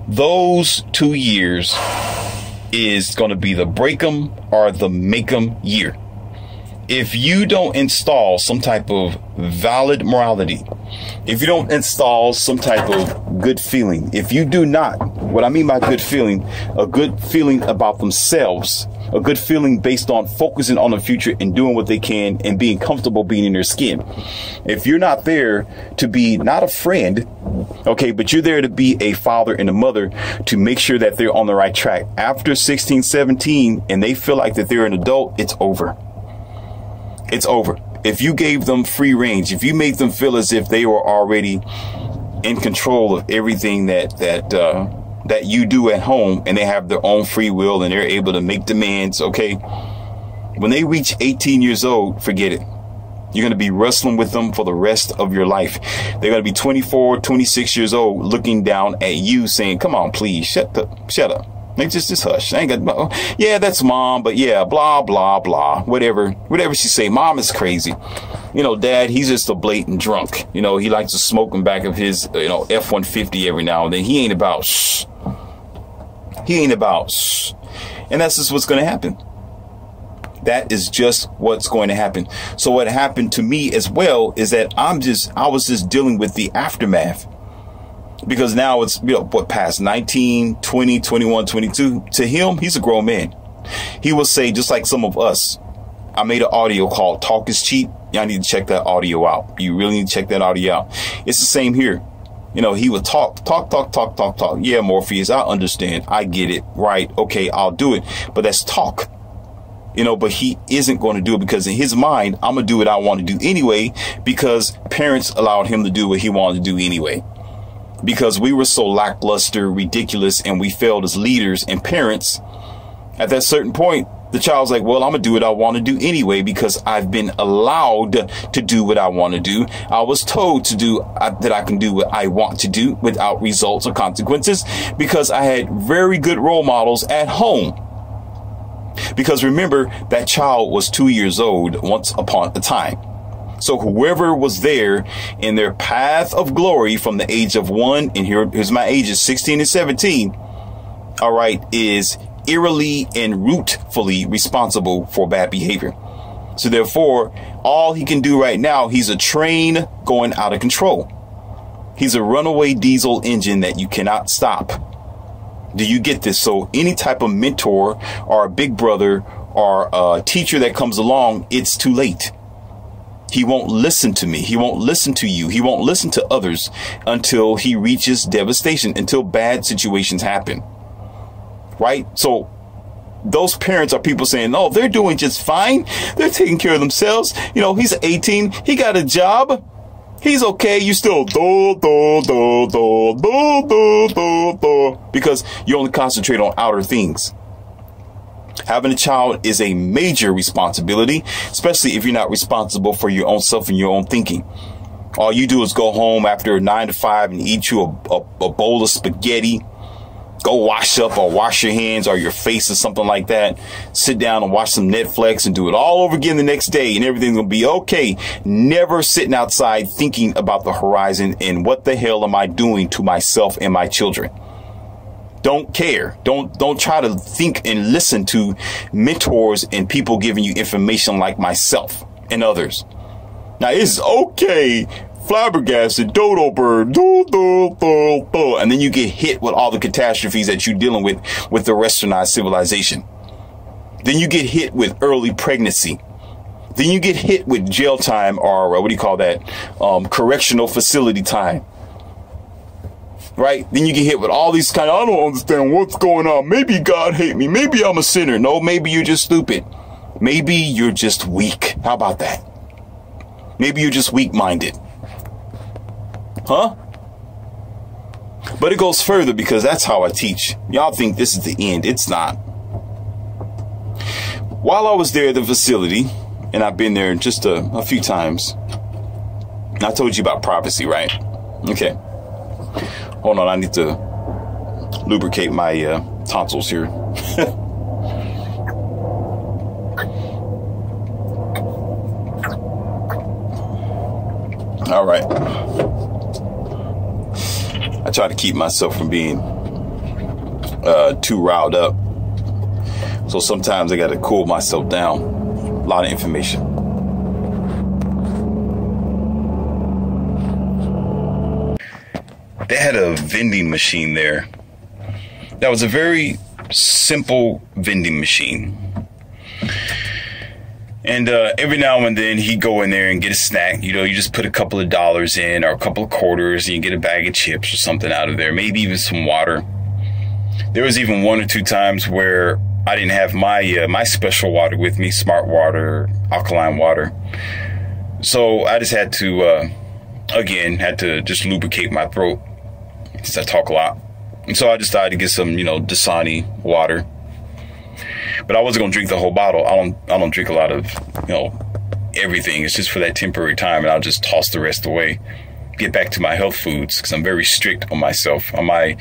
those 2 years is going to be the break 'em or the make 'em year. If you don't install some type of valid morality, if you don't install some type of good feeling, if you do not, what I mean by good feeling, a good feeling about themselves, a good feeling based on focusing on the future and doing what they can and being comfortable being in their skin. If you're not there to be not a friend, okay, but you're there to be a father and a mother to make sure that they're on the right track. After 16, 17, and they feel like that they're an adult, it's over. It's over. If you gave them free range, if you made them feel as if they were already in control of everything that you do at home, and they have their own free will and they're able to make demands, okay, when they reach 18 years old, forget it. You're going to be wrestling with them for the rest of your life. They're going to be 24, 26 years old looking down at you saying, come on, please, shut up. Like, just hush. I ain't got, yeah, that's mom, but yeah, blah, blah, blah, whatever she say. Mom is crazy. You know, dad, he's just a blatant drunk. You know, he likes to smoke in back of his, F-150 every now and then. He ain't about shh. And that's just what's going to happen. That is just what's going to happen. So what happened to me as well is that I was just dealing with the aftermath. Because now it's, past 19, 20, 21, 22. To him, he's a grown man. He will say, just like some of us, I made an audio called Talk is Cheap. Y'all need to check that audio out. You really need to check that audio out. It's the same here. He would talk. Yeah, Morpheus, I understand. I get it. Right. Okay, I'll do it. But that's talk. But he isn't going to do it because in his mind, I'm going to do what I want to do anyway, because parents allowed him to do what he wanted to do anyway. Because we were so lackluster, ridiculous, and we failed as leaders and parents. At that certain point, the child's like, well, I'm going to do what I want to do anyway, because I've been allowed to do what I want to do. I was told to do that I can do what I want to do without results or consequences, because I had very good role models at home. Because remember, that child was 2 years old once upon a time. So whoever was there in their path of glory from the age of 1, and here's my ages, 16 and 17, all right, is eerily and rootfully responsible for bad behavior. So therefore, all he can do right now, he's a train going out of control. He's a runaway diesel engine that you cannot stop. Do you get this? So any type of mentor or a big brother or a teacher that comes along, it's too late. He won't listen to me. He won't listen to you. He won't listen to others until he reaches devastation, until bad situations happen. Right? So those parents are people saying, oh, they're doing just fine. They're taking care of themselves. You know, he's 18. He got a job. He's okay. You still because you only concentrate on outer things. Having a child is a major responsibility, especially if you're not responsible for your own self and your own thinking. All you do is go home after 9 to 5 and eat you a bowl of spaghetti, go wash up or wash your hands or your face or something like that. Sit down and watch some Netflix and do it all over again the next day and everything's going to be okay. Never sitting outside thinking about the horizon and what the hell am I doing to myself and my children. Don't care. Don't try to think and listen to mentors and people giving you information like myself and others. Now it's okay. Flabbergasted, dodo bird, and then you get hit with all the catastrophes that you're dealing with the westernized civilization. Then you get hit with early pregnancy. Then you get hit with jail time or what do you call that? Correctional facility time. Right? Then you get hit with all these kind of, I don't understand what's going on. Maybe God hate me. Maybe I'm a sinner. No, maybe you're just stupid. Maybe you're just weak. How about that? Maybe you're just weak-minded. Huh? But it goes further because that's how I teach. Y'all think this is the end. It's not. While I was there at the facility, and I've been there just a few times, I told you about prophecy, right? Okay. Hold on, I need to lubricate my tonsils here. All right. I try to keep myself from being too riled up. So sometimes I got to cool myself down. A lot of information. They had a vending machine there. That was a very simple vending machine. And every now and then he'd go in there and get a snack. You know, you just put a couple of dollars in or a couple of quarters and you get a bag of chips or something out of there. Maybe even some water. There was even 1 or 2 times where I didn't have my special water with me, smart water, alkaline water. So I just had to, had to just lubricate my throat since I talk a lot. And so I decided to get some, Dasani water. But I wasn't going to drink the whole bottle. I don't drink a lot of, everything. It's just for that temporary time. And I'll just toss the rest away. Get back to my health foods because I'm very strict on myself. I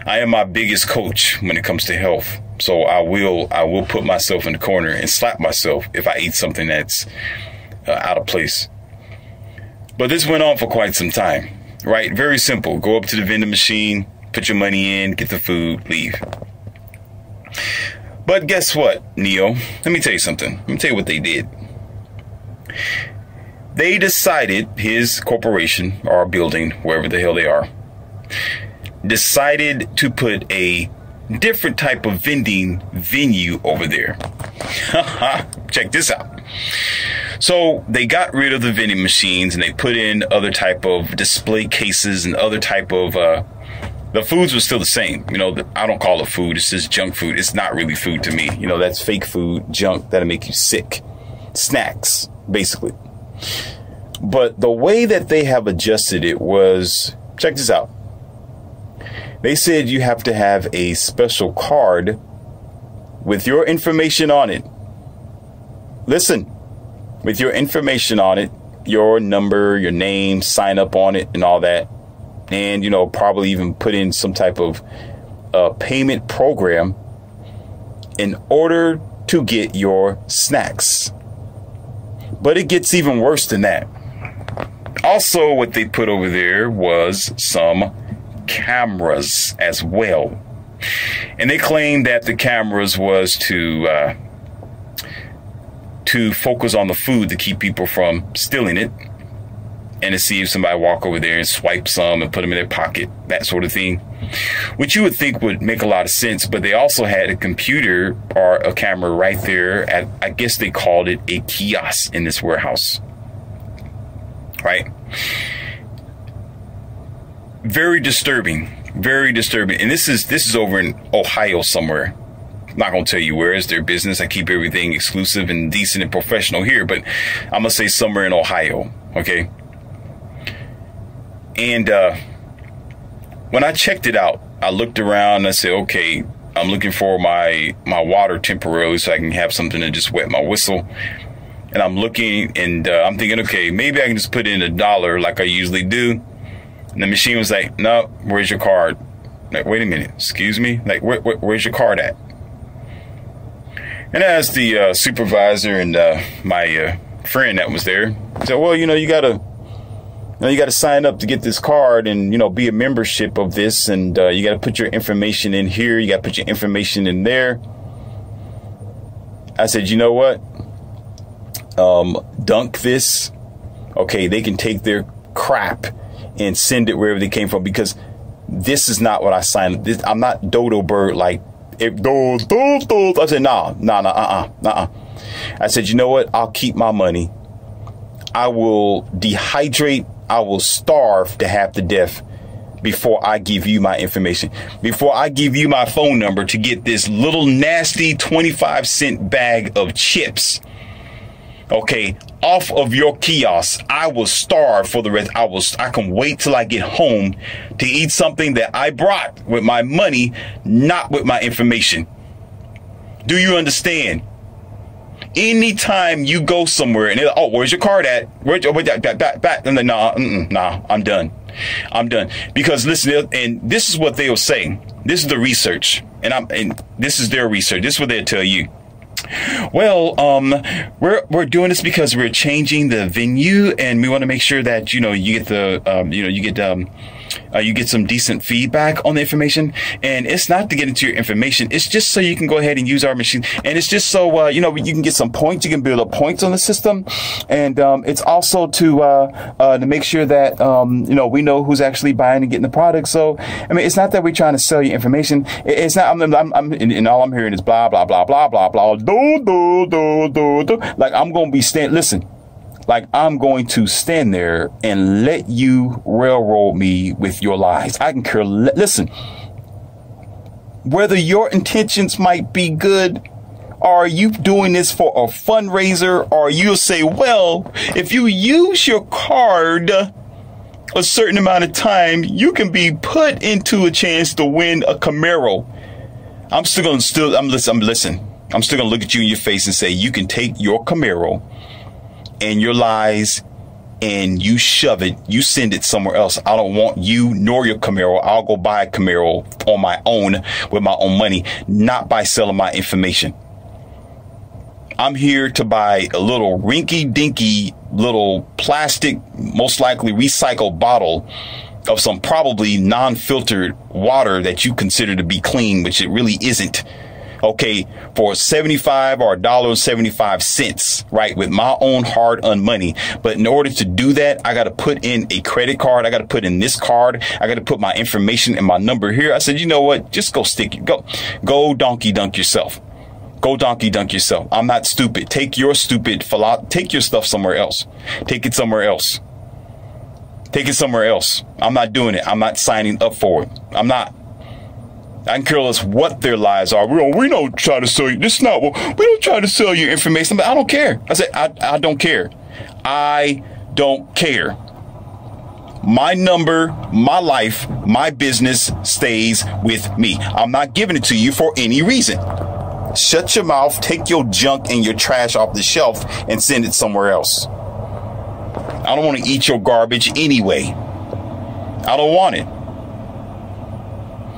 am my biggest coach when it comes to health. So I will put myself in the corner and slap myself if I eat something that's out of place. But this went on for quite some time, right? Very simple. Go up to the vending machine, put your money in, get the food, leave. But guess what, Neo? Let me tell you something. Let me tell you what they did. They decided, his corporation or building, wherever the hell they are, decided to put a different type of vending venue over there. Check this out. So they got rid of the vending machines and they put in other type of display cases and other type of the foods were still the same. I don't call it food. It's just junk food. It's not really food to me. That's fake food, junk that'll make you sick. Snacks, basically. But the way that they have adjusted it was, check this out. They said you have to have a special card with your information on it. Listen, with your information on it, your number, your name, sign up on it and all that. And, probably even put in some type of payment program in order to get your snacks. But it gets even worse than that. Also, what they put over there was some cameras as well. And they claimed that the cameras was to focus on the food to keep people from stealing it. And to see if somebody walk over there and swipe some and put them in their pocket, that sort of thing. Which you would think would make a lot of sense, but they also had a computer or a camera right there at, I guess they called it a kiosk in this warehouse. right? Very disturbing, very disturbing. And this is over in Ohio somewhere. I'm not going to tell you where. It's their business. I keep everything exclusive and decent and professional here, but I'm going to say somewhere in Ohio. Okay. And when I checked it out, I looked around and I said, okay, I'm looking for my water temporarily so I can have something to just wet my whistle. And I'm looking and I'm thinking, okay, maybe I can just put in $1 like I usually do. And the machine was like, no, where's your card? Like, wait a minute, excuse me? Like, where's your card at? And I asked the supervisor and my friend that was there. I said, well, you gotta sign up to get this card and, be a membership of this. And you got to put your information in here. You got to put your information in there. I said, you know what? Dunk this. Okay, they can take their crap and send it wherever they came from, because this is not what I signed. I'm not Dodo Bird like. I said, nah. I said, you know what? I'll keep my money. I will dehydrate. I will starve to half to death before I give you my information, before I give you my phone number to get this little nasty 25-cent bag of chips. Okay, off of your kiosk. I will starve for the rest. I can wait till I get home to eat something that I brought with my money, not with my information. Do you understand? Anytime you go somewhere and they're, oh, where's your card at? Where's your back? I'm like, nah, I'm done. I'm done. Because listen, and this is what they'll say. This is the research, and this is their research. This is what they'll tell you. Well, we're doing this because we're changing the venue, and we want to make sure that you get the you get some decent feedback on the information. And it's not to get into your information. It's just so you can go ahead and use our machine. And it's just so, you can get some points. You can build up points on the system. And, it's also to make sure that, we know who's actually buying and getting the product. So, I mean, it's not that we're trying to sell you information. It's not, and all I'm hearing is blah, blah, blah, blah, blah, blah, do. Like, I'm going to be listen. Like, I'm going to stand there and let you railroad me with your lies. I can care. Listen, whether your intentions might be good, or are you doing this for a fundraiser, or you'll say, well, if you use your card a certain amount of time, you can be put into a chance to win a Camaro. I'm still going to listen. I'm still going to look at you in your face and say, you can take your Camaro and your lies, and you shove it, you send it somewhere else. I don't want you nor your Camaro. I'll go buy a Camaro on my own with my own money, not by selling my information. I'm here to buy a little rinky-dinky little plastic, most likely recycled bottle of some probably non-filtered water that you consider to be clean, which it really isn't. Okay, for 75 or $1.75, right, with my own hard-earned money. But in order to do that, I got to put in a credit card. I got to put in this card. I got to put my information and my number here. I said, you know what? Just go go donkey dunk yourself. Go donkey dunk yourself. I'm not stupid. Take your take your stuff somewhere else. Take it somewhere else. Take it somewhere else. I'm not doing it. I'm not signing up for it. I'm not. I can care less what their lies are. We don't try to sell you. This is not what we don't try to sell you information. But I don't care. I said, I don't care. I don't care. My number, my life, my business stays with me. I'm not giving it to you for any reason. Shut your mouth, take your junk and your trash off the shelf and send it somewhere else. I don't want to eat your garbage anyway. I don't want it.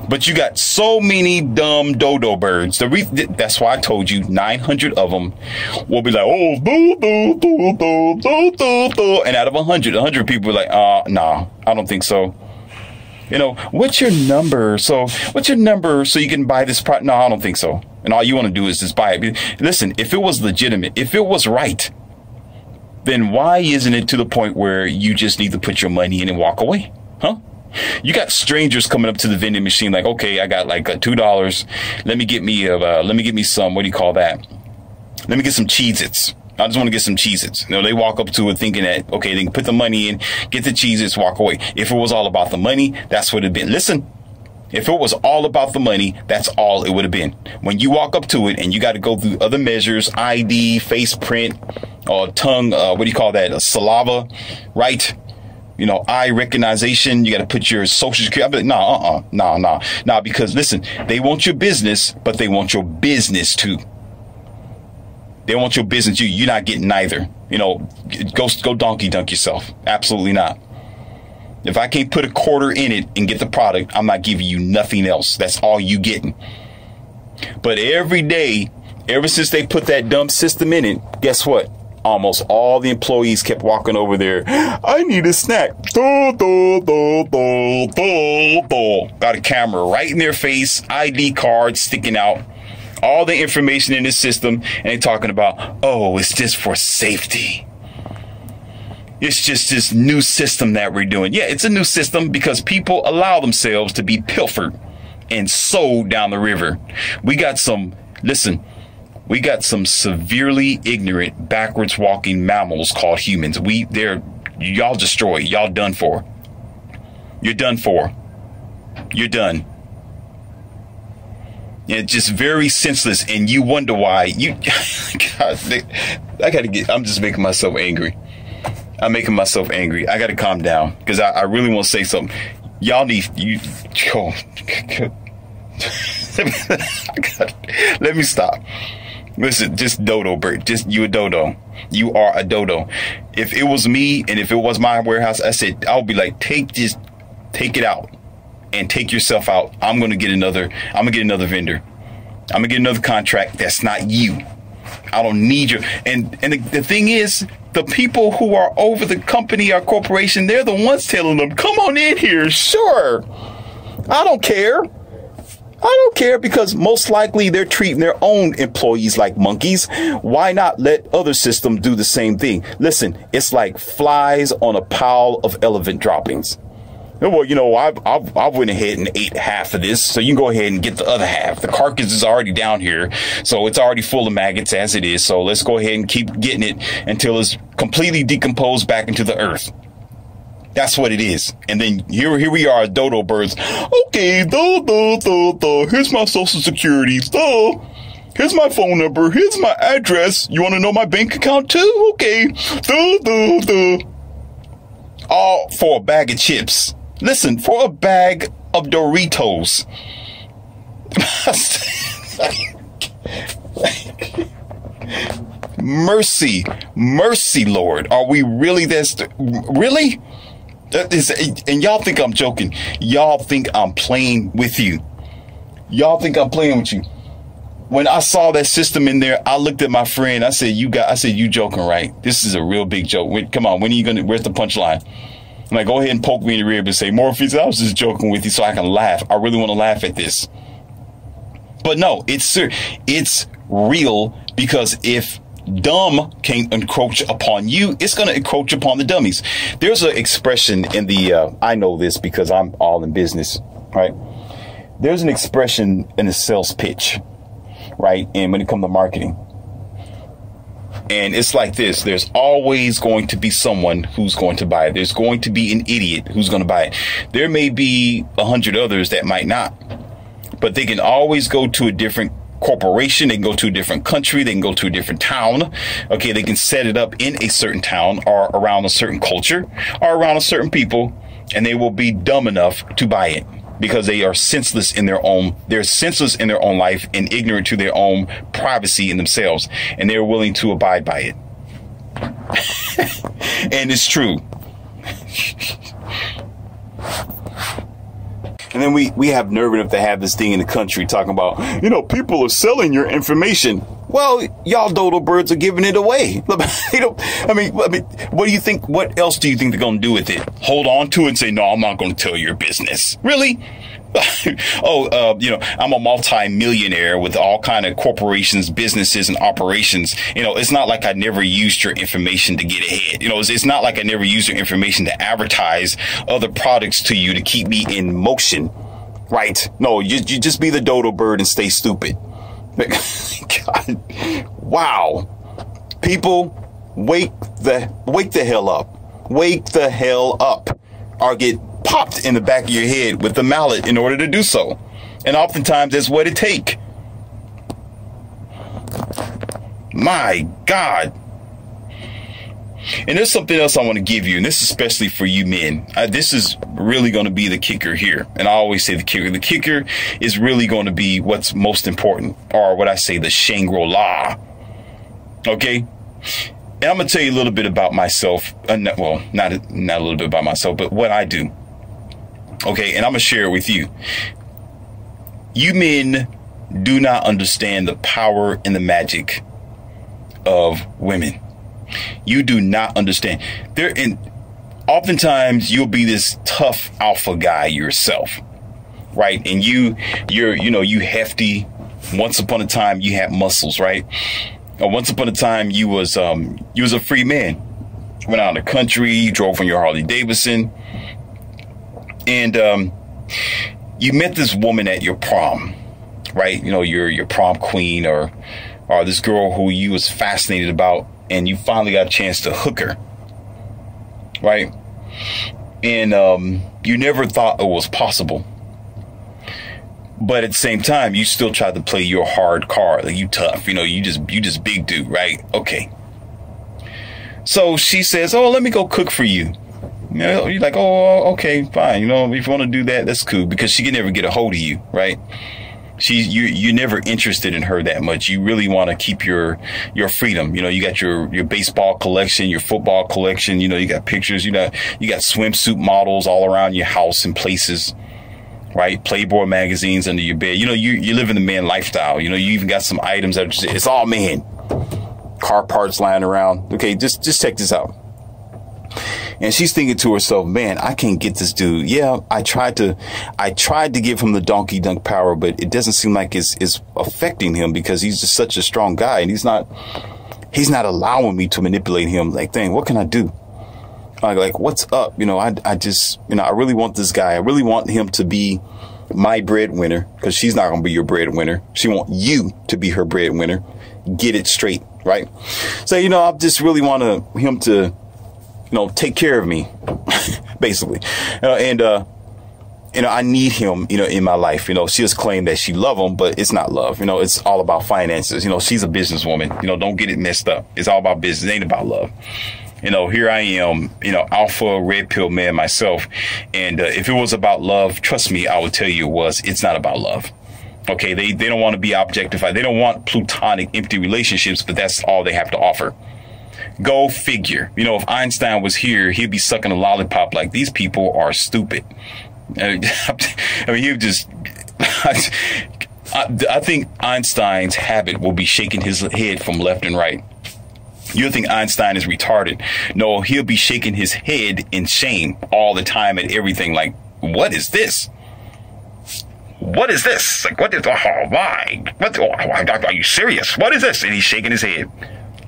But you got so many dumb dodo birds. That's why I told you 900 of them will be like, oh, do. And out of 100 people are like, nah, I don't think so. What's your number? So you can buy this product? No, I don't think so. And all you want to do is just buy it. Listen, if it was legitimate, if it was right, then why isn't it to the point where you just need to put your money in and walk away? Huh? You got strangers coming up to the vending machine like, okay, I got like $2. Let me get me some, what do you call that? Let me get some Cheez-Its. I just want to get some Cheez-Its. They walk up to it thinking that, okay, they can put the money in, get the Cheez-Its, walk away. If it was all about the money, that's what it'd been. Listen, if it was all about the money, that's all it would have been. When you walk up to it and you got to go through other measures, ID, face print, tongue, what do you call that? Saliva, right? Eye recognition. You got to put your social security. Nah, because listen, they want your business, but they want your business too. They want your business. You're not getting neither. Go donkey dunk yourself. Absolutely not. If I can't put a quarter in it and get the product, I'm not giving you nothing else. That's all you getting. But every day, ever since they put that dumb system in it, guess what? Almost all the employees kept walking over there. I need a snack. Got a camera right in their face, ID card sticking out, all the information in the system, and they talking about, oh, it's just for safety. It's just this new system that we're doing. Yeah, it's a new system because people allow themselves to be pilfered and sold down the river. We got some severely ignorant, backwards walking mammals called humans. Y'all destroyed. Y'all done for. You're done for. You're done. It's just very senseless, and you wonder why. God, I'm just making myself angry. I'm making myself angry. I got to calm down because I really want to say something. Y'all need let me stop. Listen, just dodo bird. Just you a dodo. You are a dodo. If it was me and if it was my warehouse, I would be like, take it out and take yourself out. I'm gonna get another vendor. I'm gonna get another contract that's not you. I don't need you. And the thing is, the people who are over the company or corporation, they're the ones telling them, come on in here. Sure. I don't care. Because most likely they're treating their own employees like monkeys. Why not let other systems do the same thing? Listen, it's like flies on a pile of elephant droppings. Well, I went ahead and ate half of this, so you can go ahead and get the other half. The carcass is already down here, so it's already full of maggots as it is. So let's go ahead and keep getting it until it's completely decomposed back into the earth. That's what it is. And then here we are, dodo birds. Okay, here's my social security. Here's my phone number. Here's my address. You want to know my bank account too? Okay. All for a bag of chips. Listen, for a bag of Doritos. Mercy, Lord. Are we really really? And y'all think I'm joking. Y'all think I'm playing with you. When I saw that system in there, I looked at my friend. I said, you joking, right? This is a real big joke. Come on, where's the punchline? I'm like, go ahead and poke me in the rib and say, Morpheus, I was just joking with you so I can laugh. I really want to laugh at this. But no, it's real, because if dumb can't encroach upon you, it's going to encroach upon the dummies. There's an expression in the, I know this because I'm all in business, right? There's an expression in the sales pitch, right? And when it comes to marketing, and it's like this, there's always going to be someone who's going to buy it. There's going to be an idiot who's going to buy it. There may be 100 others that might not, but they can always go to a different corporation. They can go to a different country. They can go to a different town. Okay, they can set it up in a certain town or around a certain culture or around a certain people, and they will be dumb enough to buy it because they are senseless in their own life and ignorant to their own privacy in themselves, and they're willing to abide by it. And it's true. And then we have nerve enough to have this thing in the country talking about, people are selling your information. Well, y'all dodo birds are giving it away. I mean, what do you think? What else do you think they're going to do with it? Hold on to it and say, no, I'm not going to tell your business. Really? I'm a multi-millionaire with all kind of corporations, businesses, and operations. It's not like I never used your information to get ahead. It's not like I never used your information to advertise other products to you to keep me in motion, right? No, you just be the dodo bird and stay stupid. God, wow. People, wake the hell up. Wake the hell up. Or get popped in the back of your head with the mallet in order to do so. And oftentimes that's what it takes. My God. And there's something else I want to give you, and this is especially for you men. This is really going to be the kicker here. And I always say the kicker. The kicker is really going to be what's most important, or what I say, the Shangri-La. Okay? And I'm going to tell you a little bit about myself. Well, not a little bit about myself, but what I do. Okay? And I'm going to share it with you. You men do not understand the power and the magic of women. You do not understand. Oftentimes you'll be this tough alpha guy yourself, right? And you're hefty. Once upon a time you had muscles, right? Once upon a time you was a free man. Went out in the country, you drove on your Harley Davidson, and you met this woman at your prom, right? You know, your prom queen, or this girl who you was fascinated about. And you finally got a chance to hook her, right? And you never thought it was possible. But at the same time, you still tried to play your hard card. Like, you tough, you just big dude, right? Okay. So she says, oh, let me go cook for you. You're like, oh, okay, fine. If you want to do that, that's cool. Because she can never get a hold of you, right? You're never interested in her that much. You really want to keep your freedom. You got your baseball collection, your football collection. You got pictures. You got swimsuit models all around your house and places, right? Playboy magazines under your bed. You live in the man lifestyle. You even got some items that it's all man. Car parts lying around. Okay, just check this out. And she's thinking to herself, man, I can't get this dude. Yeah, I tried to give him the donkey dunk power, but it doesn't seem like it's affecting him, because he's just such a strong guy, and he's not allowing me to manipulate him. Like, dang, what can I do? Like, what's up? I really want this guy. I really want him to be my breadwinner, because she's not going to be your breadwinner. She wants you to be her breadwinner. Get it straight, right? So, I just really want him to, take care of me, basically. I need him, in my life. She just claimed that she love him, but it's not love. It's all about finances. She's a businesswoman. Don't get it messed up. It's all about business. It ain't about love. Here I am, alpha red pill man myself. And if it was about love, trust me, I would tell you it's not about love. Okay, they don't want to be objectified. They don't want plutonic, empty relationships, but that's all they have to offer. Go figure. If Einstein was here, he'd be sucking a lollipop. Like, these people are stupid. I mean, he just, I think Einstein's habit will be shaking his head from left and right. You think Einstein is retarded? No, he'll be shaking his head in shame all the time at everything. Like, what is this? What is this? Like, what is, oh my, are you serious? What is this? And he's shaking his head.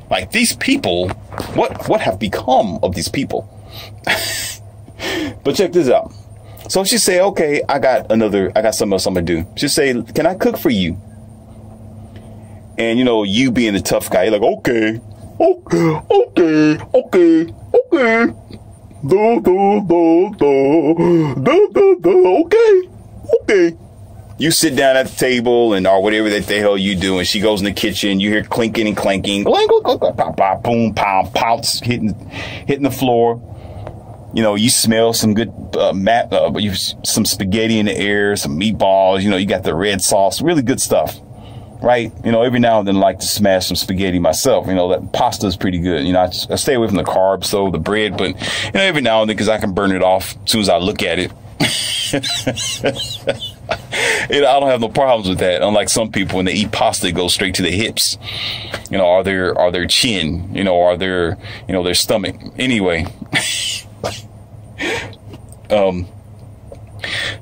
Like, these people, what have become of these people? But check this out. So she say, okay, I got something else I'm gonna do. She say, can I cook for you? And you being the tough guy, you're like, okay. Okay. You sit down at the table or whatever that the hell you do, and she goes in the kitchen. You hear clinking and clanking, boom, pow, pouts hitting the floor. You smell some good some spaghetti in the air, some meatballs. You got the red sauce, really good stuff, right? Every now and then I like to smash some spaghetti myself. That pasta is pretty good. I stay away from the carbs, so the bread, but every now and then, because I can burn it off as soon as I look at it. I don't have no problems with that. Unlike some people, when they eat pasta, it goes straight to the hips, or their chin, or their stomach. Anyway,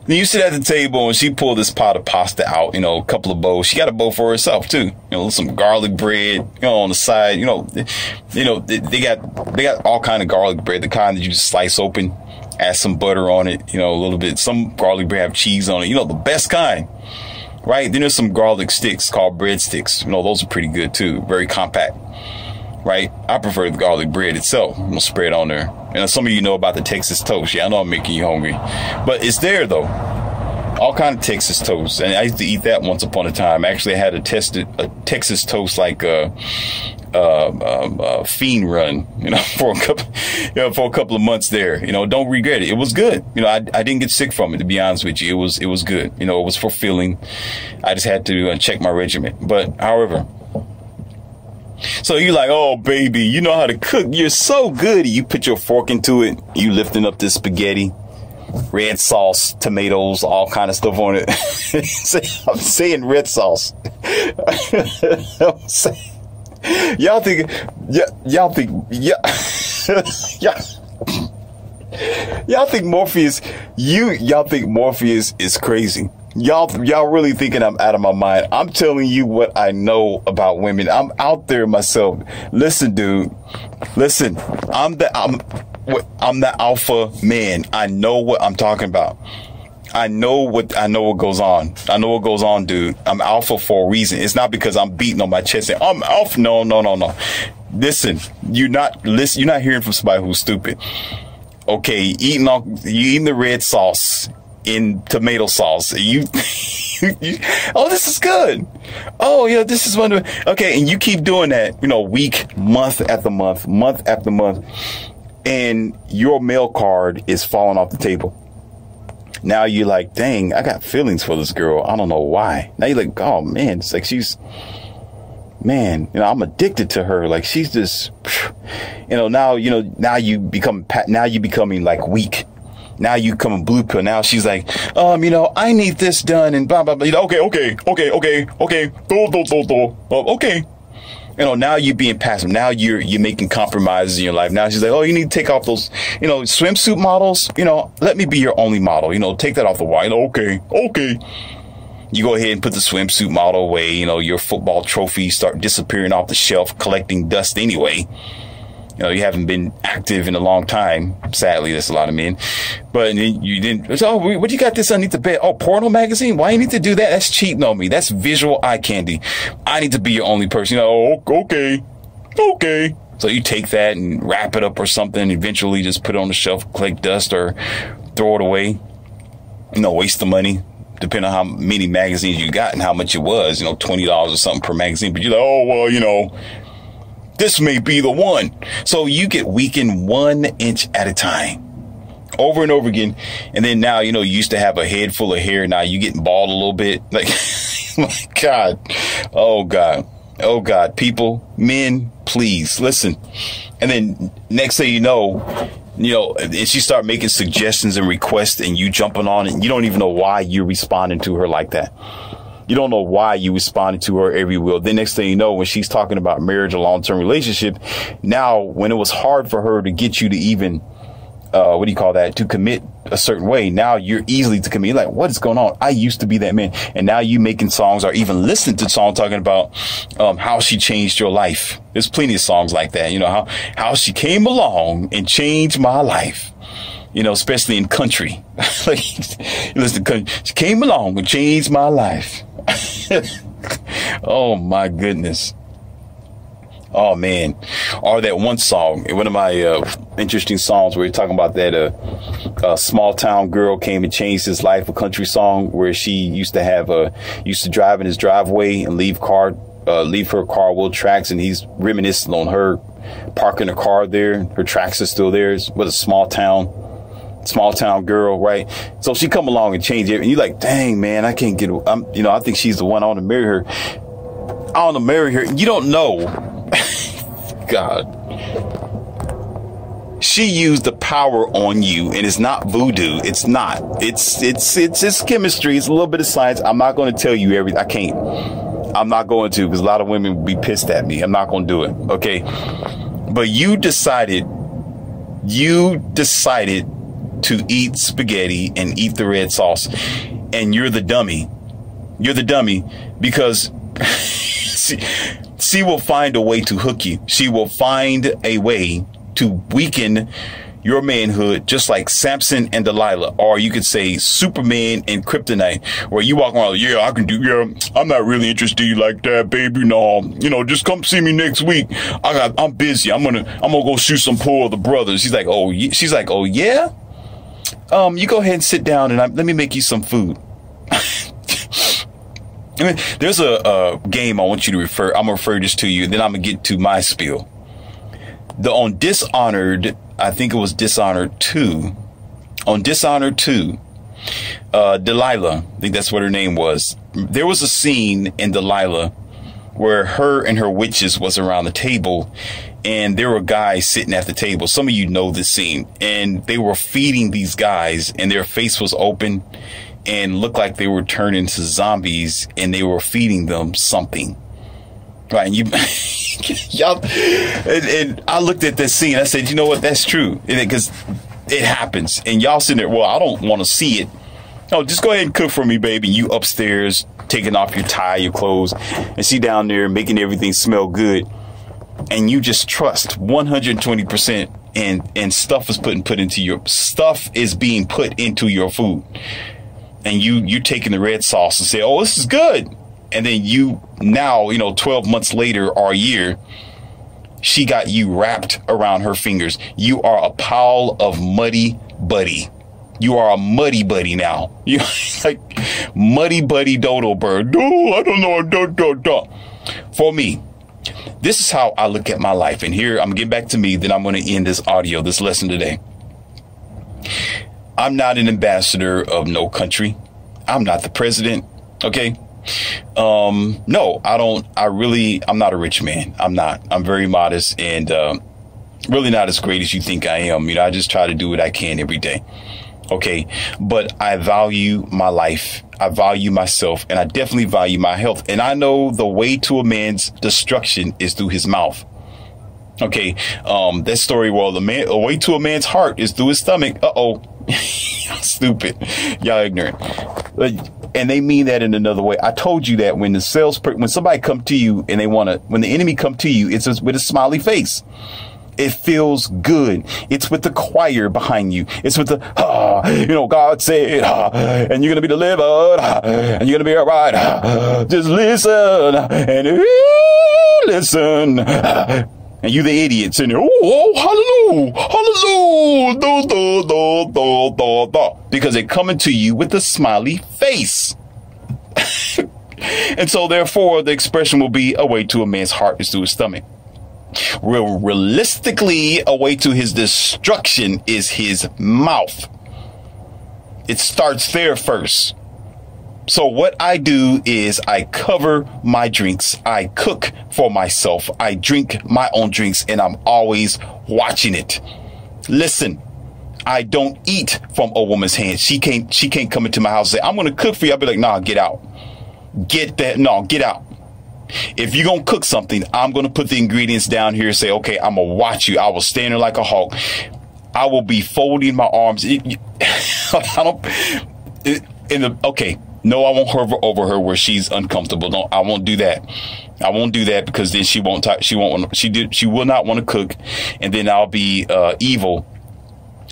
you sit at the table and she pulled this pot of pasta out, a couple of bowls. She got a bowl for herself too. Some garlic bread, on the side. They got all kind of garlic bread, the kind that you just slice open. Add some butter on it, a little bit. Some garlic bread have cheese on it, the best kind, right? Then there's some garlic sticks called breadsticks. Those are pretty good too. Very compact. right? I prefer the garlic bread itself. I'm gonna spread on there. And some of you know about the Texas toast. Yeah, I know I'm making you hungry, but it's there though. All kind of Texas toast, and I used to eat that once upon a time. Actually, I had a Texas toast like fiend run, for a couple of months there. Don't regret it. It was good. I didn't get sick from it, to be honest with you. It was good. It was fulfilling. I just had to check my regimen. But however, so you're like, oh baby, you know how to cook. You're so good. You put your fork into it. You lifting up this spaghetti, red sauce, tomatoes, all kind of stuff on it. I'm saying red sauce. Y'all think Morpheus is crazy. Y'all really thinking I'm out of my mind. I'm telling you what I know about women. I'm out there myself. Listen, dude. Listen, I'm the alpha man. I know what I'm talking about. I know what goes on. I know what goes on, dude. I'm alpha for a reason. It's not because I'm beating on my chest and I'm alpha. No. Listen, you're not hearing from somebody who's stupid. Okay, you eating the red sauce in tomato sauce. Oh, this is good. Oh, yeah, this is wonderful. Okay, and you keep doing that, week, month after month, and your mail card is falling off the table. Now you're like, dang, I got feelings for this girl. I don't know why. Now you're like, oh man, it's like I'm addicted to her. Like she's just, now you becoming like weak. Now you coming blue pill. Now she's like, I need this done and blah, blah, blah. Okay. Okay. Now you're being passive. Now you're making compromises in your life. Now she's like, oh, you need to take off those, swimsuit models. Let me be your only model. Take that off the wall. Okay. You go ahead and put the swimsuit model away. Your football trophies start disappearing off the shelf, collecting dust anyway. You haven't been active in a long time. Sadly, that's a lot of men. But you didn't. Oh, what you got this underneath the bed? Oh, porno magazine? Why you need to do that? That's cheating on me. That's visual eye candy. I need to be your only person. Okay. So you take that and wrap it up or something. Eventually just put it on the shelf, collect dust or throw it away. Waste the money. Depending on how many magazines you got and how much it was. $20 or something per magazine. But you're like, oh, well, this may be the one. So you get weakened 1 inch at a time over and over again. And then now, you used to have a head full of hair. Now you getting bald a little bit. Like, my God. Oh, God. People, men, please listen. And then next thing you know, and she start making suggestions and requests and you jumping on it. And you don't even know why you're responding to her like that. You don't know why you responded to her every will. Then next thing you know, when she's talking about marriage or long-term relationship, now when it was hard for her to get you to even, to commit a certain way, now you're easily to commit. You're like, what is going on? I used to be that man. And now you making songs or even listening to songs talking about how she changed your life. There's plenty of songs like that. How she came along and changed my life. Especially in country. Like, listen to country. She came along and changed my life. Oh my goodness. Oh man. Or that one song, one of my interesting songs where you're talking about that small town girl came and changed his life, a country song where she used to drive in his driveway and leave her car wheel tracks, and he's reminiscing on her parking her car there. Her tracks are still there. It's with a small town girl, right? So she come along and change it, and you're like, dang man, I can't get. I think she's the one. I want to marry her. You don't know. God, she used the power on you, and it's not voodoo. It's not. It's chemistry. It's a little bit of science. I'm not going to tell you everything. I can't. I'm not going to, because a lot of women would be pissed at me. I'm not going to do it. Okay, but you decided to eat spaghetti and eat the red sauce, and you're the dummy. You're the dummy because she will find a way to hook you. She will find a way to weaken your manhood, just like Samson and Delilah, or you could say Superman and Kryptonite, where you walk around, yeah, I can do, yeah, I'm not really interested in you like that, baby. No, just come see me next week. I'm busy. I'm gonna go shoot some poor other brothers. She's like, oh, yeah. You go ahead and sit down and let me make you some food. I mean, there's a game I want you to refer. I'm gonna refer this to you, and then I'm gonna get to my spiel. On Dishonored, I think it was Dishonored 2. On Dishonored 2, Delilah, I think that's what her name was. There was a scene in Delilah where her and her witches was around the table, and there were guys sitting at the table. Some of you know this scene, and they were feeding these guys, and their face was open and looked like they were turned into zombies, and they were feeding them something. Right, and y'all, and I looked at this scene. I said, you know what? That's true, because it happens. And y'all sitting there, well, I don't want to see it. No, just go ahead and cook for me, baby. You upstairs, taking off your tie, your clothes, and she down there making everything smell good. And you just trust 120%, and stuff is being put into your food. And you're taking the red sauce and say, oh, this is good. And then 12 months later or a year, she got you wrapped around her fingers. You are a pile of muddy buddy. You are a muddy buddy now. You're like muddy buddy dodo bird. No, I don't know. For me, this is how I look at my life. And here, I'm getting back to me. Then I'm going to end this lesson today. I'm not an ambassador of no country. I'm not the president. Okay. No, I don't. I'm not a rich man. I'm not. I'm very modest and really not as great as you think I am. I just try to do what I can every day. Okay. But I value my life. I value myself, and I definitely value my health. And I know the way to a man's destruction is through his mouth. Okay. That story, well, a way to a man's heart is through his stomach. Uh-oh. Stupid. Y'all ignorant. And they mean that in another way. I told you that when somebody come to you and when the enemy come to you, it's with a smiley face. It feels good. It's with the choir behind you. It's with the, God said, and you're going to be delivered, and you're going to be all right. Just listen and listen. And you the idiots in there. Oh, hallelujah. Because they're coming to you with a smiley face. And so therefore the expression will be, a way to a man's heart is through his stomach. Realistically, a way to his destruction is his mouth. It starts there first. So what I do is I cover my drinks. I cook for myself. I drink my own drinks, and I'm always watching it. Listen, I don't eat from a woman's hand. She can't come into my house and say, I'm going to cook for you. I'll be like, nah, get out. Get out. If you're going to cook something, I'm going to put the ingredients down here and say, okay, I'm going to watch you. I will stand there like a hawk. I will be folding my arms. No, I won't hover over her where she's uncomfortable. No, I won't do that. I won't do that, because then she will not want to cook, and then I'll be evil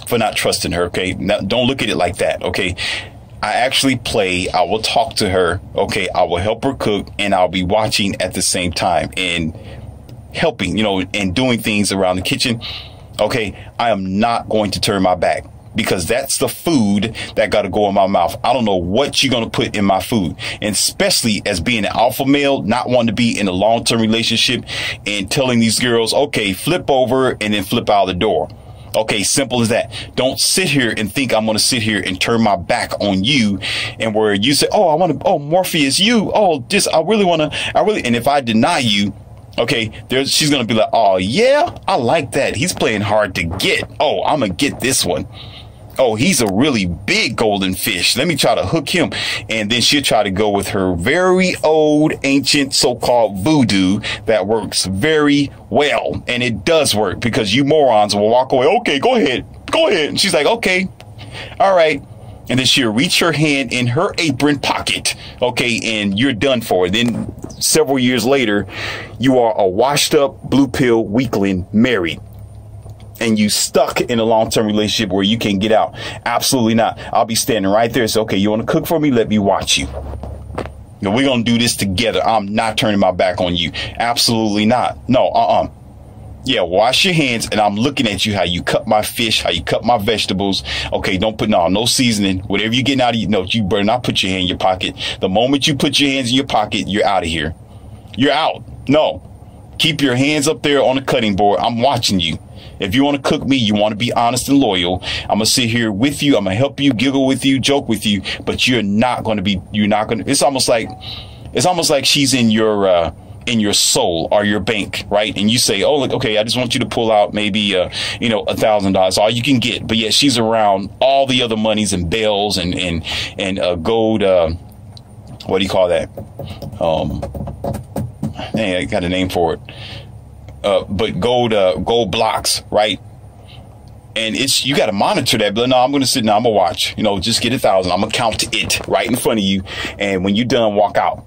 for not trusting her. Okay, now, don't look at it like that. Okay, I actually play. I will talk to her. Okay, I will help her cook, and I'll be watching at the same time and helping, and doing things around the kitchen. Okay, I am not going to turn my back, because that's the food that got to go in my mouth. I don't know what you're going to put in my food. And especially as being an alpha male, not wanting to be in a long-term relationship and telling these girls, okay, flip over and then flip out the door. Okay, simple as that. Don't sit here and think I'm going to sit here and turn my back on you, and where you say, Morpheus, you, and if I deny you, okay, she's going to be like, oh yeah, I like that. He's playing hard to get. Oh, I'm going to get this one. Oh, he's a really big golden fish. Let me try to hook him. And then she'll try to go with her very old, ancient so-called voodoo that works very well. And it does work, because you morons will walk away. Okay, go ahead. And she's like, okay, all right. And then she'll reach her hand in her apron pocket. Okay, and you're done for. Then several years later, you are a washed up blue pill weakling married. and you stuck in a long-term relationship where you can get out. Absolutely not. I'll be standing right there. So, okay, you want to cook for me? Let me watch you. We're going to do this together. I'm not turning my back on you. Absolutely not. No, Yeah, wash your hands, and I'm looking at you, how you cut my fish, how you cut my vegetables. Okay, don't put no seasoning. Whatever you're getting out of you, no, you better not put your hand in your pocket. The moment you put your hands in your pocket, you're out of here. You're out. No. Keep your hands up there on the cutting board. I'm watching you. If you want to cook me, you want to be honest and loyal. I'm going to sit here with you. I'm going to help you, giggle with you, joke with you, but you're not going to, it's almost like she's in your soul or your bank, right? And you say, oh, look, okay, I just want you to pull out maybe, $1,000, all you can get. But yet she's around all the other monies and bells and gold, what do you call that? I got a name for it. But gold blocks, right? And you got to monitor that. But no, I'm going to sit now. I'm going to watch, just get 1,000. I'm going to count it right in front of you. And when you're done, walk out.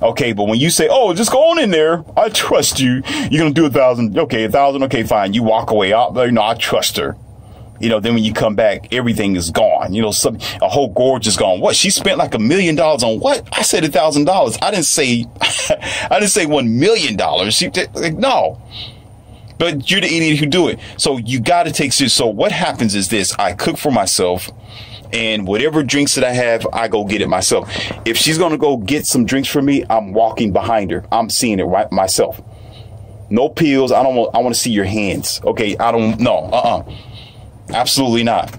Okay. But when you say, oh, just go on in there, I trust you. You're going to do 1,000. Okay. 1,000. Okay, fine. You walk away. I trust her. Then when you come back, everything is gone. A whole gorge is gone. What? She spent like $1 million on what? I said $1,000. I didn't say $1 million. No. But you're the idiot who do it. So you got to take serious. So what happens is this: I cook for myself, and whatever drinks that I have, I go get it myself. If she's going to go get some drinks for me, I'm walking behind her. I'm seeing it right myself. No pills. I want to see your hands. Okay. Absolutely not.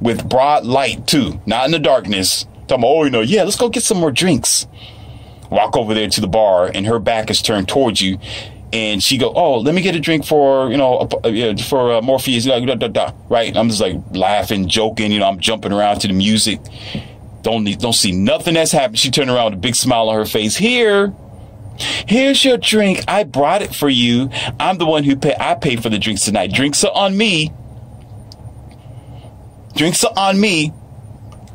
With broad light too, not in the darkness. Talking about, let's go get some more drinks. Walk over there to the bar, and her back is turned towards you, and she go, oh, let me get a drink for Morpheus, right? I'm just like laughing, joking, I'm jumping around to the music. Don't see nothing that's happened. She turned around with a big smile on her face. Here's your drink. I brought it for you. I'm the one who I paid for the drinks tonight. Drinks are on me. Drinks are on me,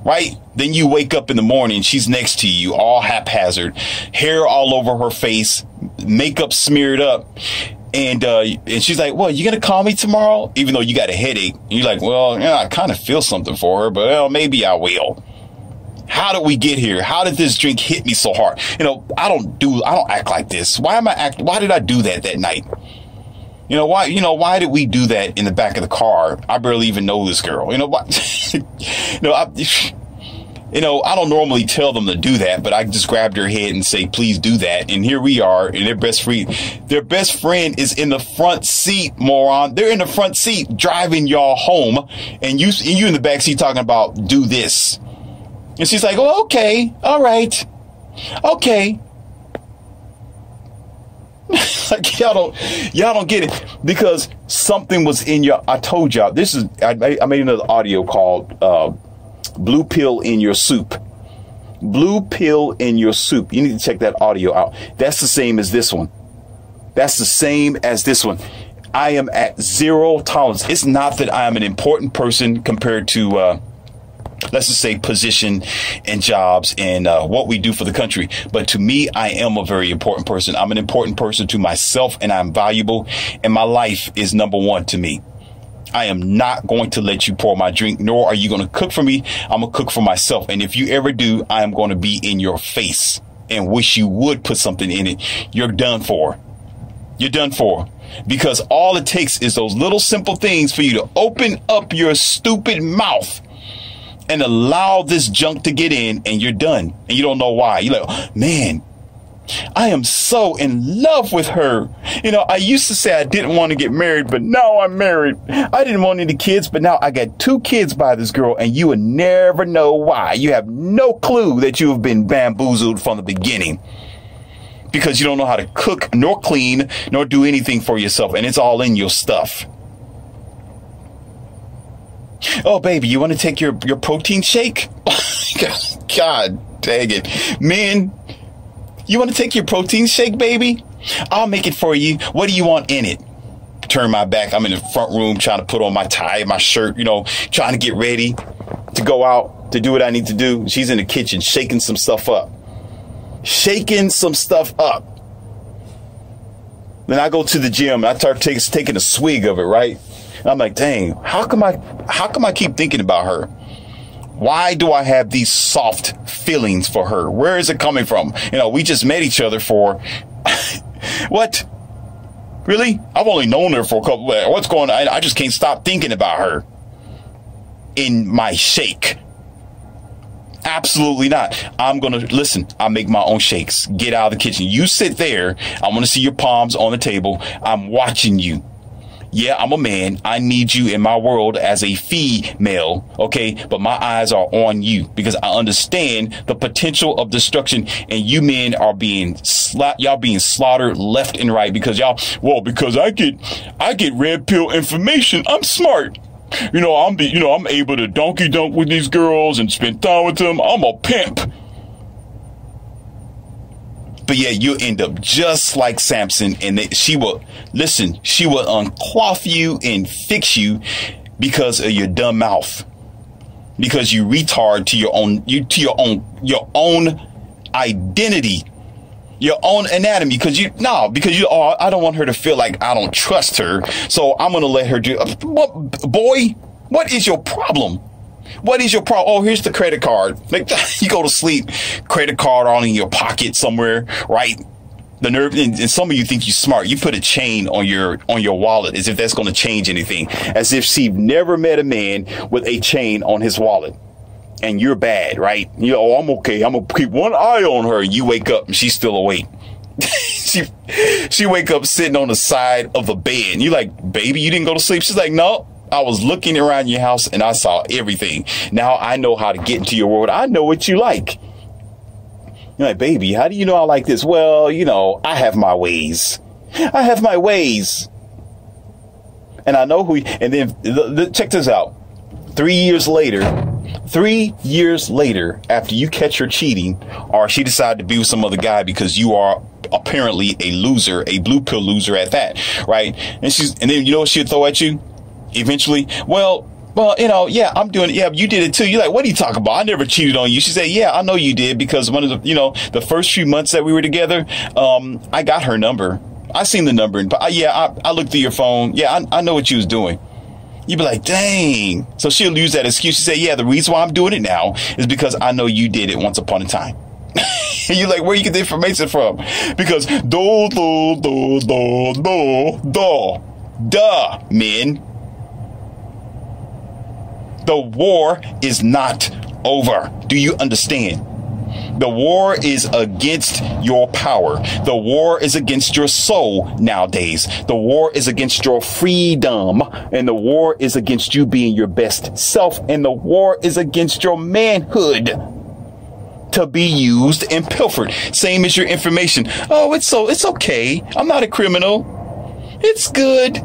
right? Then you wake up in the morning, she's next to you, all haphazard, hair all over her face, makeup smeared up. And she's like, well, you going to call me tomorrow? Even though you got a headache. And you're like, well, I kind of feel something for her, but maybe I will. How did we get here? How did this drink hit me so hard? I don't act like this. Why did I do that night? Why did we do that in the back of the car? I barely even know this girl. I don't normally tell them to do that, but I just grabbed her head and say, please do that. And here we are, and their best friend is in the front seat, moron. They're in the front seat driving y'all home, and you in the back seat talking about do this. And she's like, oh, okay. All right. Okay. Like y'all don't get it, because something was in your. I told y'all this is. I made another audio called "Blue Pill in Your Soup." Blue pill in your soup. You need to check that audio out. That's the same as this one. That's the same as this one. I am at zero tolerance. It's not that I am an important person compared to. Let's just say position and jobs and what we do for the country. But to me, I am a very important person. I'm an important person to myself, and I'm valuable. And my life is number one to me. I am not going to let you pour my drink, nor are you going to cook for me. I'm going to cook for myself. And if you ever do, I am going to be in your face and wish you would put something in it. You're done for. You're done for. Because all it takes is those little simple things for you to open up your stupid mouth and allow this junk to get in, and you're done. And you don't know why. You're like, oh, man, I am so in love with her. I used to say I didn't want to get married, but now I'm married. I didn't want any kids, but now I got 2 kids by this girl, and you would never know why. You have no clue that you have been bamboozled from the beginning, because you don't know how to cook, nor clean, nor do anything for yourself, and it's all in your stuff. Oh, baby, you want to take your protein shake? God dang it. Men, you want to take your protein shake, baby? I'll make it for you. What do you want in it? Turn my back. I'm in the front room trying to put on my tie, my shirt, trying to get ready to go out to do what I need to do. She's in the kitchen shaking some stuff up. Then I go to the gym and I start taking a swig of it, right? And I'm like, dang, how come I keep thinking about her? Why do I have these soft feelings for her? Where is it coming from? We just met each other for what? Really? I've only known her for a couple. What's going on? I just can't stop thinking about her in my shake. Absolutely not. I'm going to listen. I make my own shakes. Get out of the kitchen. You sit there. I want to see your palms on the table. I'm watching you. Yeah, I'm a man. I need you in my world as a female. Okay. But my eyes are on you because I understand the potential of destruction, and you men are y'all being slaughtered left and right because because I get red pill information. I'm smart. I'm able to donkey dunk with these girls and spend time with them. I'm a pimp. But yeah, you end up just like Samson, and she will uncloth you and fix you because of your dumb mouth, because you retard to your own identity, your own anatomy. Because I don't want her to feel like I don't trust her, so I'm gonna let her do. Boy, what is your problem? What is your problem? Oh, here's the credit card. Like, you go to sleep, credit card on in your pocket somewhere, right? The nerve, and some of you think you're smart. You put a chain on your wallet as if that's going to change anything. As if she never met a man with a chain on his wallet. And you're bad, right? I'm okay. I'm going to keep one eye on her. You wake up and she's still awake. she wake up sitting on the side of the bed. And you're like, baby, you didn't go to sleep? She's like, no. I was looking around your house and I saw everything. Now I know how to get into your world. I know what you like. You're like, baby, how do you know I like this? Well, I have my ways. I have my ways. And I know and then check this out. 3 years later, after you catch her cheating, or she decided to be with some other guy because you are apparently a loser, a blue pill loser at that, right? And then you know what she'll throw at you? Eventually, well, yeah, I'm doing it. Yeah, you did it too. You're like, what are you talking about? I never cheated on you. She said, yeah, I know you did, because one of the first few months that we were together, I got her number. I seen the number, but I looked through your phone. Yeah, I know what you was doing. You'd be like, dang. So she'll use that excuse. She say, yeah, the reason why I'm doing it now is because I know you did it once upon a time. And you're like, where you get the information from? Because men. The war is not over. Do you understand? The war is against your power. The war is against your soul nowadays. The war is against your freedom. And the war is against you being your best self. And the war is against your manhood to be used and pilfered. Same as your information. Oh, it's okay. I'm not a criminal. It's good.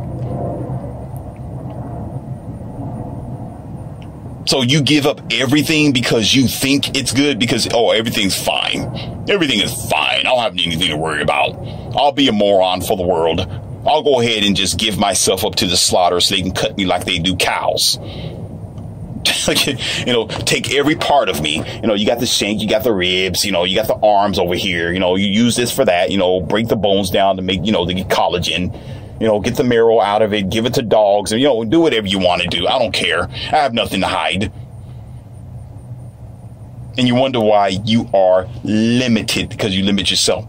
So you give up everything because you think it's good, because, everything's fine. Everything is fine. I don't have anything to worry about. I'll be a moron for the world. I'll go ahead and just give myself up to the slaughter so they can cut me like they do cows. Take every part of me. You got the shank, you got the ribs, you got the arms over here. You use this for that, break the bones down to make, to get collagen. Get the marrow out of it, give it to dogs, and, do whatever you want to do. I don't care. I have nothing to hide. And you wonder why you are limited, because you limit yourself.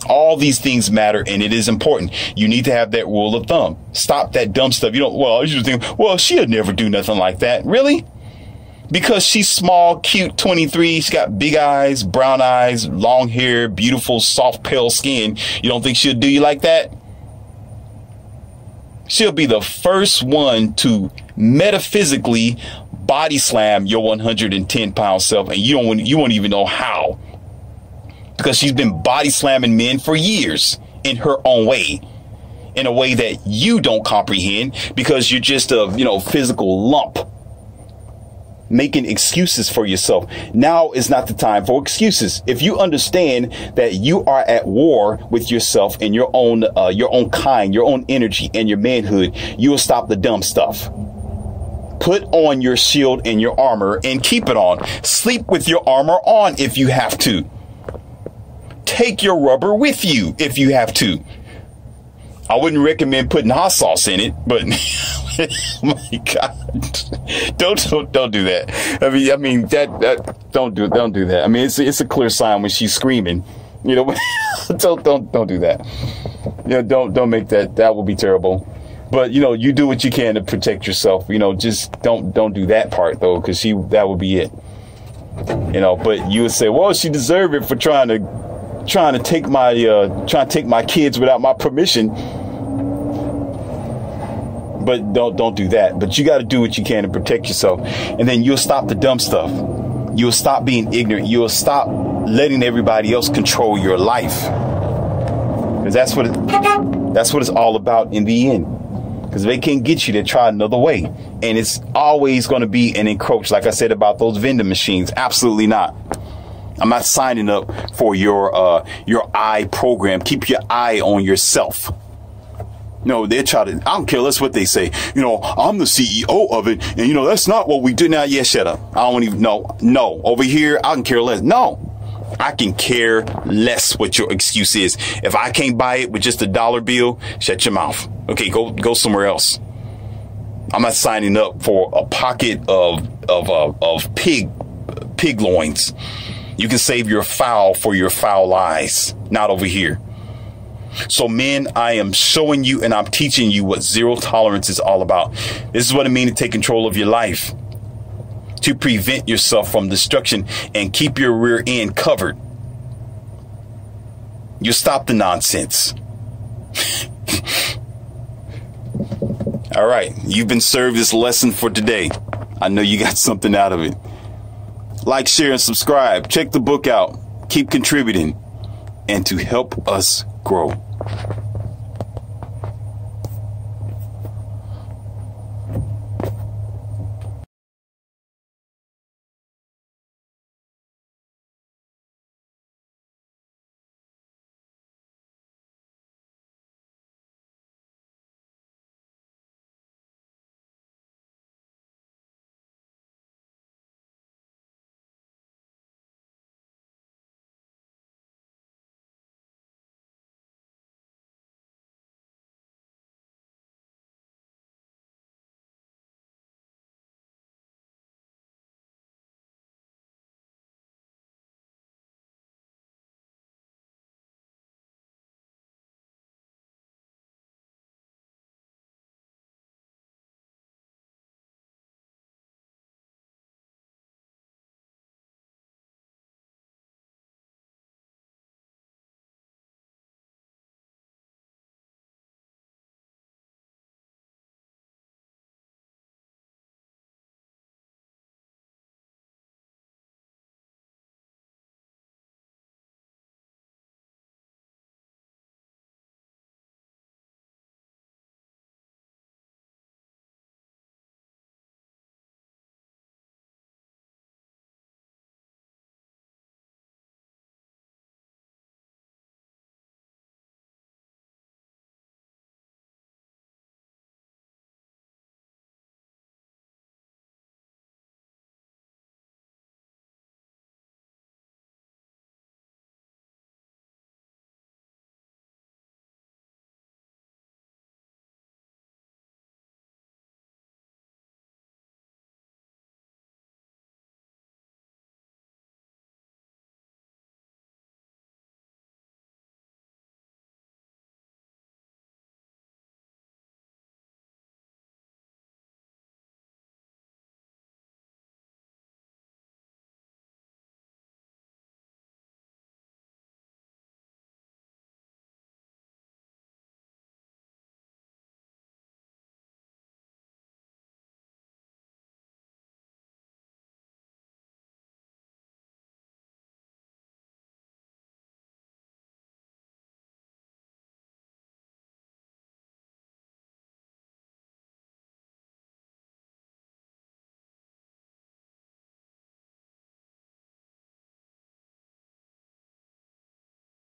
All these things matter, and it is important. You need to have that rule of thumb. Stop that dumb stuff. I usually think, she'll never do nothing like that. Really? Because she's small, cute, 23. She's got big eyes, brown eyes, long hair, beautiful, soft, pale skin. You don't think she'll do you like that? She'll be the first one to metaphysically body slam your 110-pound self, and you won't even know how, because she's been body slamming men for years in her own way, in a way that you don't comprehend, because you're just a physical lump making excuses for yourself. Now is not the time for excuses. If you understand that you are at war with yourself and your own kind, your own energy, and your manhood, you will stop the dumb stuff. Put on your shield and your armor and keep it on. Sleep with your armor on if you have to. Take your rubber with you if you have to. I wouldn't recommend putting hot sauce in it, but My God, don't do that. I mean that don't do that. I mean, it's a clear sign when she's screaming. You know, don't do that. You know, don't make that. That will be terrible. But you know, you do what you can to protect yourself. You know, just don't do that part though, because that would be it. You know, but you would say, well, she deserved it for trying to take my kids without my permission. But don't do that. But you got to do what you can to protect yourself, and then you'll stop the dumb stuff. You'll stop being ignorant. You'll stop letting everybody else control your life, because that's what it's all about in the end. Because if they can't get you, they try another way. And it's always going to be an encroach. Like I said about those vending machines. Absolutely not. I'm not signing up for your eye program. Keep your eye on yourself. No, they're trying to, I don't care less what they say. You know, I'm the CEO of it. And, you know, that's not what we do now. Yeah, shut up. I don't even know. No, over here, I can care less. No. I can care less what your excuse is. If I can't buy it with just a dollar bill, shut your mouth. Okay, go somewhere else. I'm not signing up for a pocket of pig loins. You can save your fowl for your foul lies, not over here. So men, I am showing you and I'm teaching you what zero tolerance is all about. This is what it means to take control of your life, to prevent yourself from destruction and keep your rear end covered. You stop the nonsense. All right. You've been served this lesson for today. I know you got something out of it. Like, share, and subscribe. Check the book out. Keep contributing and to help us grow.